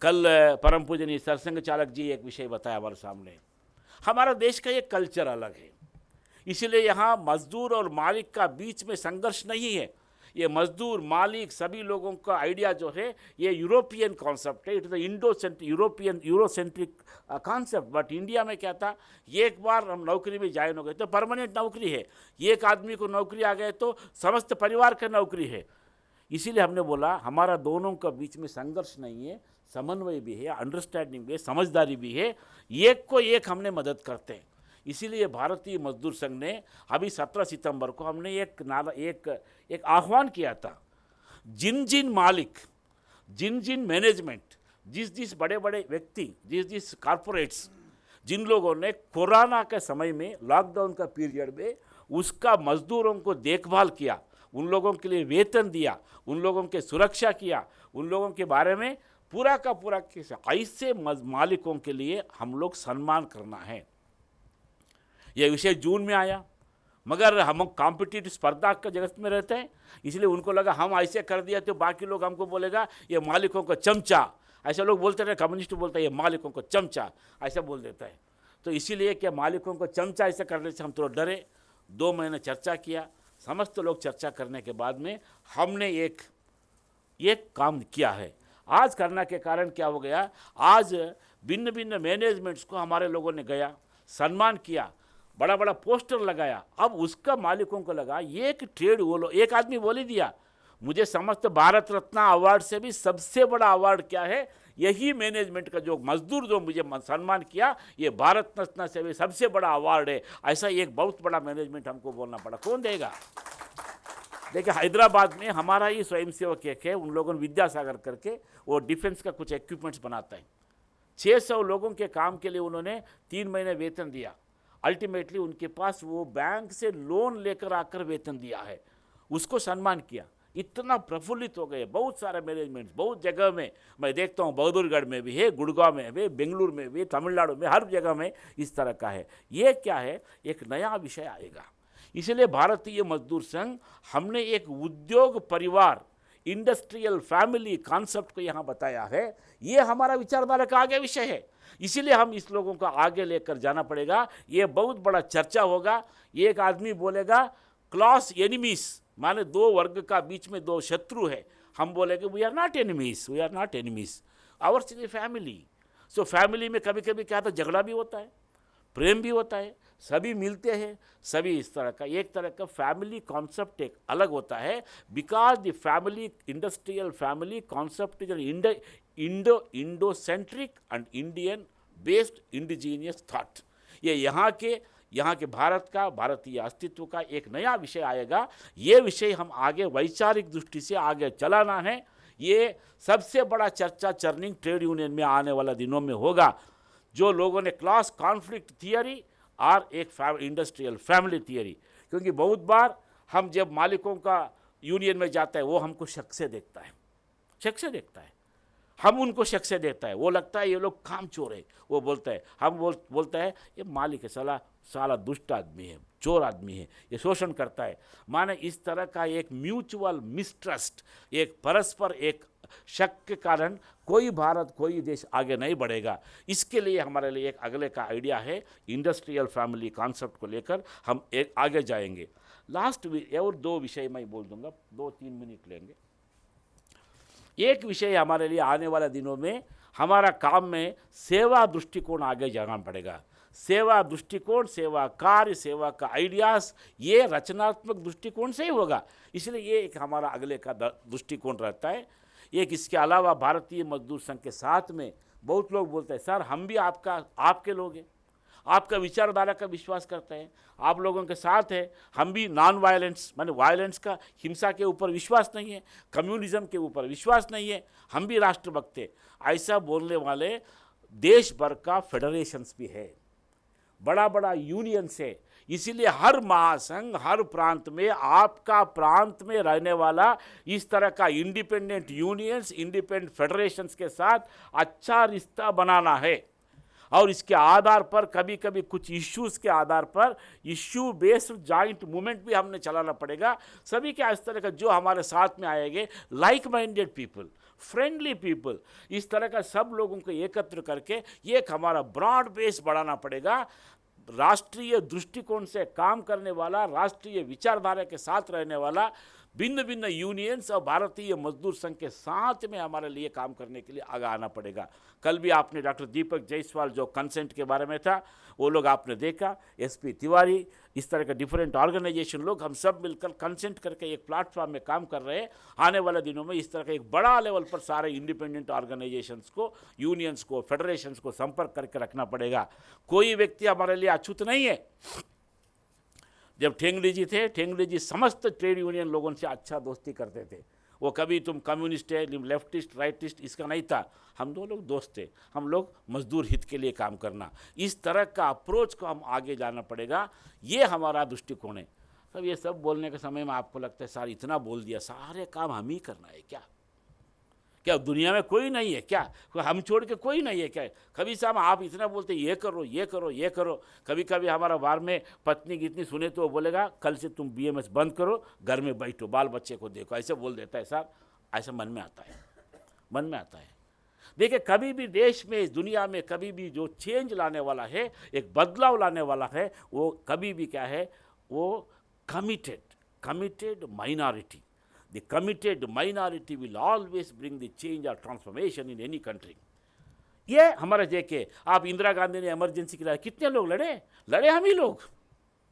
कल परम पूजनीय सरसंघ चालक जी एक विषय बताया हमारे सामने। हमारा देश का एक कल्चर अलग है, इसीलिए यहाँ मजदूर और मालिक का बीच में संघर्ष नहीं है। ये मजदूर मालिक सभी लोगों का आइडिया जो है ये यूरोपियन कॉन्सेप्ट है। It is Eurocentric concept. But India में क्या था, एक बार हम नौकरी में ज्वाइन हो गए तो परमानेंट नौकरी है, एक आदमी को नौकरी आ गए तो समस्त परिवार का नौकरी है। इसीलिए हमने बोला हमारा दोनों का बीच में संघर्ष नहीं है, समन्वय भी है, अंडरस्टैंडिंग भी है, समझदारी भी है, एक को एक हमने मदद करते हैं। इसीलिए भारतीय मजदूर संघ ने अभी 17 सितंबर को हमने एक आह्वान किया था। जिन जिन मालिक, जिन जिन मैनेजमेंट, जिस बड़े बड़े व्यक्ति, जिस कॉरपोरेट्स, जिन लोगों ने कोरोना के समय में लॉकडाउन का पीरियड में उसका मजदूरों को देखभाल किया, उन लोगों के लिए वेतन दिया, उन लोगों के सुरक्षा किया, उन लोगों के बारे में पूरा का पूरा ऐसे मालिकों के लिए हम लोग सम्मान करना है। यह विषय जून में आया, मगर हम कॉम्पिटिटिव स्पर्धा के जगत में रहते हैं, इसलिए उनको लगा हम ऐसे कर दिया तो बाकी लोग हमको बोलेगा ये मालिकों का चमचा, ऐसे लोग बोलते रहे, कम्युनिस्ट बोलता है ये मालिकों को चमचा, ऐसा बोल देता है। तो इसीलिए क्या मालिकों को चमचा ऐसा करने से हम थोड़ा डरे। 2 महीने चर्चा किया, समस्त लोग चर्चा करने के बाद में हमने एक काम किया है। आज करने के कारण क्या हो गया, आज भिन्न भिन्न मैनेजमेंट्स को हमारे लोगों ने गया, सम्मान किया, बड़ा बड़ा पोस्टर लगाया। अब उसका मालिकों को लगा एक ट्रेड एक आदमी बोल ही दिया, मुझे समस्त भारत रत्न अवार्ड से भी सबसे बड़ा अवार्ड क्या है, यही मैनेजमेंट का जो मजदूर जो मुझे सम्मान किया, ये भारत रत्न से भी सबसे बड़ा अवार्ड है। ऐसा एक बहुत बड़ा मैनेजमेंट हमको बोलना पड़ा। कौन देगा? देखिए हैदराबाद में हमारा ही स्वयंसेवक एक है, उन लोगों ने विद्यासागर करके वो डिफेंस का कुछ इक्विपमेंट्स बनाता है। 600 लोगों के काम के लिए उन्होंने 3 महीने वेतन दिया। अल्टीमेटली उनके पास वो बैंक से लोन लेकर आकर वेतन दिया है, उसको सम्मान किया। इतना प्रफुल्लित हो गए। बहुत सारे मैनेजमेंट्स बहुत जगह में मैं देखता हूँ, बहादुरगढ़ में भी है, गुड़गांव में भी, बेंगलुरु में भी, तमिलनाडु में, हर जगह में इस तरह का है। ये क्या है, एक नया विषय आएगा। इसलिए भारतीय मजदूर संघ हमने एक उद्योग परिवार, इंडस्ट्रियल फैमिली कॉन्सेप्ट को यहाँ बताया है। ये हमारा विचारधारा का आगे विषय है, इसीलिए हम इस लोगों को आगे लेकर जाना पड़ेगा। ये बहुत बड़ा चर्चा होगा। एक आदमी बोलेगा क्लास एनिमीज, माने दो वर्ग का बीच में दो शत्रु है, हम बोलेंगे we are not enemies, we are not enemies, ours is a family. So family में कभी कभी क्या होता है, झगड़ा भी होता है, प्रेम भी होता है, सभी मिलते हैं, सभी इस तरह का एक तरह का फैमिली कॉन्सेप्ट एक अलग होता है। Because the family industrial family concept is Indo centric and Indian based indigenous thought. ये यहाँ के भारत का, भारतीय अस्तित्व का एक नया विषय आएगा। ये विषय हम आगे वैचारिक दृष्टि से आगे चलाना है। ये सबसे बड़ा चर्चा चर्निंग ट्रेड यूनियन में आने वाला दिनों में होगा। जो लोगों ने क्लास कॉन्फ्लिक्ट थियरी और एक इंडस्ट्रियल फैमिली थियरी, क्योंकि बहुत बार हम जब मालिकों का यूनियन में जाता है वो हमको शक से देखता है, शक से देखता है, हम उनको शक से देखता है, वो लगता है ये लोग काम चोर है, वो बोलता है, हम बोलता है ये मालिक है, साला दुष्ट आदमी है, चोर आदमी है, ये शोषण करता है। माने इस तरह का एक म्यूचुअल मिसट्रस्ट, एक परस्पर एक शक के कारण कोई भारत कोई देश आगे नहीं बढ़ेगा। इसके लिए हमारे लिए एक अगले का आइडिया है, इंडस्ट्रियल फैमिली कॉन्सेप्ट को लेकर हम एक आगे जाएंगे। लास्ट और दो विषय मैं बोल दूंगा, 2-3 मिनट लेंगे। एक विषय हमारे लिए आने वाले दिनों में हमारा काम में सेवा दृष्टिकोण आगे जाना पड़ेगा। सेवा दृष्टिकोण, सेवा कार्य, सेवा का आइडियाज़, ये रचनात्मक दृष्टिकोण से ही होगा। इसलिए ये एक हमारा अगले का दृष्टिकोण रहता है। एक इसके अलावा भारतीय मजदूर संघ के साथ में बहुत लोग बोलते हैं सर हम भी आपके लोग हैं, आपका विचारधारा का विश्वास करते हैं, आप लोगों के साथ है, हम भी नॉन वायलेंस, माने वायलेंस का, हिंसा के ऊपर विश्वास नहीं है, कम्युनिज्म के ऊपर विश्वास नहीं है, हम भी राष्ट्रभक्त हैं। ऐसा बोलने वाले देश भर का फेडरेशंस भी है, बड़ा बड़ा यूनियन से। इसीलिए हर महासंघ, हर प्रांत में, आपका प्रांत में रहने वाला इस तरह का इंडिपेंडेंट यूनियंस, इंडिपेंडेंट फेडरेशंस के साथ अच्छा रिश्ता बनाना है। और इसके आधार पर कभी कभी कुछ इश्यूज़ के आधार पर इश्यू बेस्ड जॉइंट मूवमेंट भी हमने चलाना पड़ेगा। सभी के इस तरह का जो हमारे साथ में आएंगे, like minded people, friendly people, इस तरह का सब लोगों को एकत्र करके एक हमारा ब्रॉड बेस बढ़ाना पड़ेगा। राष्ट्रीय दृष्टिकोण से काम करने वाला, राष्ट्रीय विचारधारा के साथ रहने वाला भिन्न भिन्न यूनियंस और भारतीय मजदूर संघ के साथ में हमारे लिए काम करने के लिए आगे आना पड़ेगा। कल भी आपने डॉक्टर दीपक जायसवाल जो कंसेंट के बारे में था वो लोग आपने देखा, एसपी तिवारी, इस तरह के डिफरेंट ऑर्गेनाइजेशन लोग, हम सब मिलकर कंसेंट करके एक प्लेटफॉर्म में काम कर रहे हैं। आने वाले दिनों में इस तरह का एक बड़ा लेवल पर सारे इंडिपेंडेंट ऑर्गेनाइजेशंस को, यूनियंस को, फेडरेशंस को संपर्क करके रखना पड़ेगा। कोई व्यक्ति हमारे लिए अछूत नहीं है। जब ठेंगड़ी जी थे, ठेंगड़ी जी समस्त ट्रेड यूनियन लोगों से अच्छा दोस्ती करते थे। वो कभी तुम कम्युनिस्ट है, लेफ्टिस्ट, राइटिस्ट, इसका नहीं था। हम दो लोग दोस्त थे, हम लोग मजदूर हित के लिए काम करना। इस तरह का अप्रोच को हम आगे जाना पड़ेगा, ये हमारा दृष्टिकोण है। सब ये सब बोलने के समय में आपको लगता है सर इतना बोल दिया, सारे काम हम ही करना है क्या? क्या दुनिया में कोई नहीं है क्या? हम छोड़ के कोई नहीं है क्या? कभी साहब आप इतना बोलते ये करो, ये करो, ये करो। कभी कभी हमारा बार में पत्नी की इतनी सुने तो वो बोलेगा कल से तुम बीएमएस बंद करो, घर में बैठो, बाल बच्चे को देखो, ऐसे बोल देता है साहब। ऐसा मन में आता है, मन में आता है। देखिए कभी भी देश में, दुनिया में कभी भी जो चेंज लाने वाला है, एक बदलाव लाने वाला है, वो कभी भी क्या है, वो committed minority. The committed minority will always bring the change or transformation in any country. ये हमारा देखे, आप इंदिरा गांधी ने इमरजेंसी के लिए कितने लोग लड़े हम ही लोग,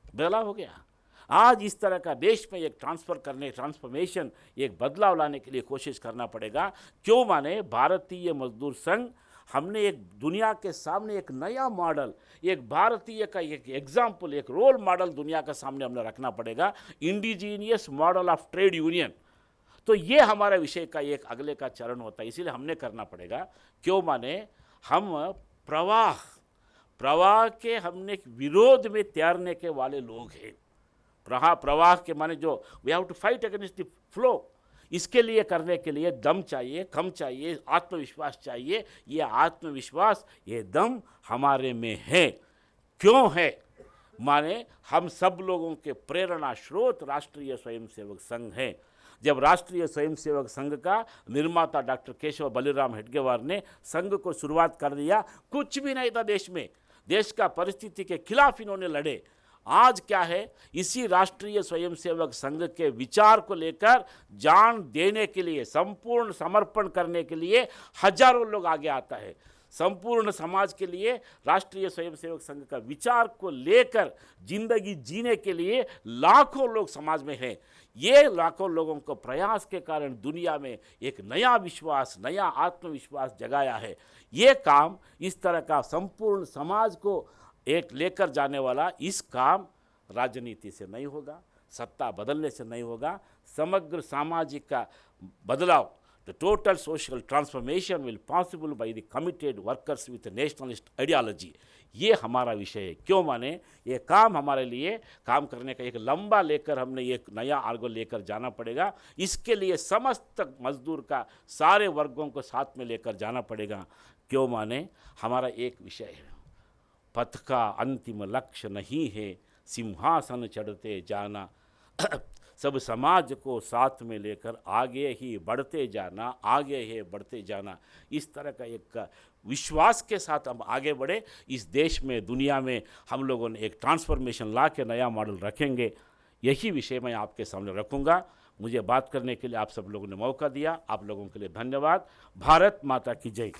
बदलाव हो गया। आज इस तरह का देश में एक ट्रांसफॉर्मेशन, एक बदलाव लाने के लिए कोशिश करना पड़ेगा। क्यों? माने भारतीय मजदूर संघ, हमने एक दुनिया के सामने एक नया मॉडल, एक भारतीय का एक एग्जाम्पल, एक रोल मॉडल दुनिया के सामने हमने रखना पड़ेगा, indigenous model of trade union. तो ये हमारे विषय का एक अगले का चरण होता है, इसीलिए हमने करना पड़ेगा। क्यों? माने हम प्रवाह के हमने विरोध में तैरने के वाले लोग हैं। प्रवाह के माने जो we have to fight against the flow, इसके लिए करने के लिए दम चाहिए, कम चाहिए, आत्मविश्वास चाहिए। ये आत्मविश्वास, ये दम हमारे में है। क्यों है? माने हम सब लोगों के प्रेरणा स्रोत राष्ट्रीय स्वयंसेवक संघ है। जब राष्ट्रीय स्वयंसेवक संघ का निर्माता डॉक्टर केशव बलिराम हेडगेवार ने संघ को शुरुआत कर दिया, कुछ भी नहीं था देश में, देश का परिस्थिति के खिलाफ इन्होंने लड़े। आज क्या है, इसी राष्ट्रीय स्वयंसेवक संघ के विचार को लेकर जान देने के लिए, संपूर्ण समर्पण करने के लिए हजारों लोग आगे आता है। संपूर्ण समाज के लिए राष्ट्रीय स्वयंसेवक संघ का विचार को लेकर जिंदगी जीने के लिए लाखों लोग समाज में हैं। ये लाखों लोगों को प्रयास के कारण दुनिया में एक नया विश्वास, नया आत्मविश्वास जगाया है। ये काम, इस तरह का संपूर्ण समाज को एक लेकर जाने वाला इस काम राजनीति से नहीं होगा, सत्ता बदलने से नहीं होगा। समग्र सामाजिक का बदलाव, the total social transformation will possible by the committed workers with a nationalist ideology। ये हमारा विषय है। क्यों माने, ये काम हमारे लिए काम करने का एक लंबा लेकर हमने एक नया आर्गो लेकर जाना पड़ेगा। इसके लिए समस्त मजदूर का, सारे वर्गों को साथ में लेकर जाना पड़ेगा। क्यों माने, हमारा एक विषय है, पथ का अंतिम लक्ष्य नहीं है सिंहासन चढ़ते जाना, सब समाज को साथ में लेकर आगे ही बढ़ते जाना, आगे ही बढ़ते जाना। इस तरह का एक विश्वास के साथ हम आगे बढ़े। इस देश में, दुनिया में हम लोगों ने एक ट्रांसफॉर्मेशन ला के नया मॉडल रखेंगे। यही विषय मैं आपके सामने रखूँगा। मुझे बात करने के लिए आप सब लोगों ने मौका दिया, आप लोगों के लिए धन्यवाद। भारत माता की जय।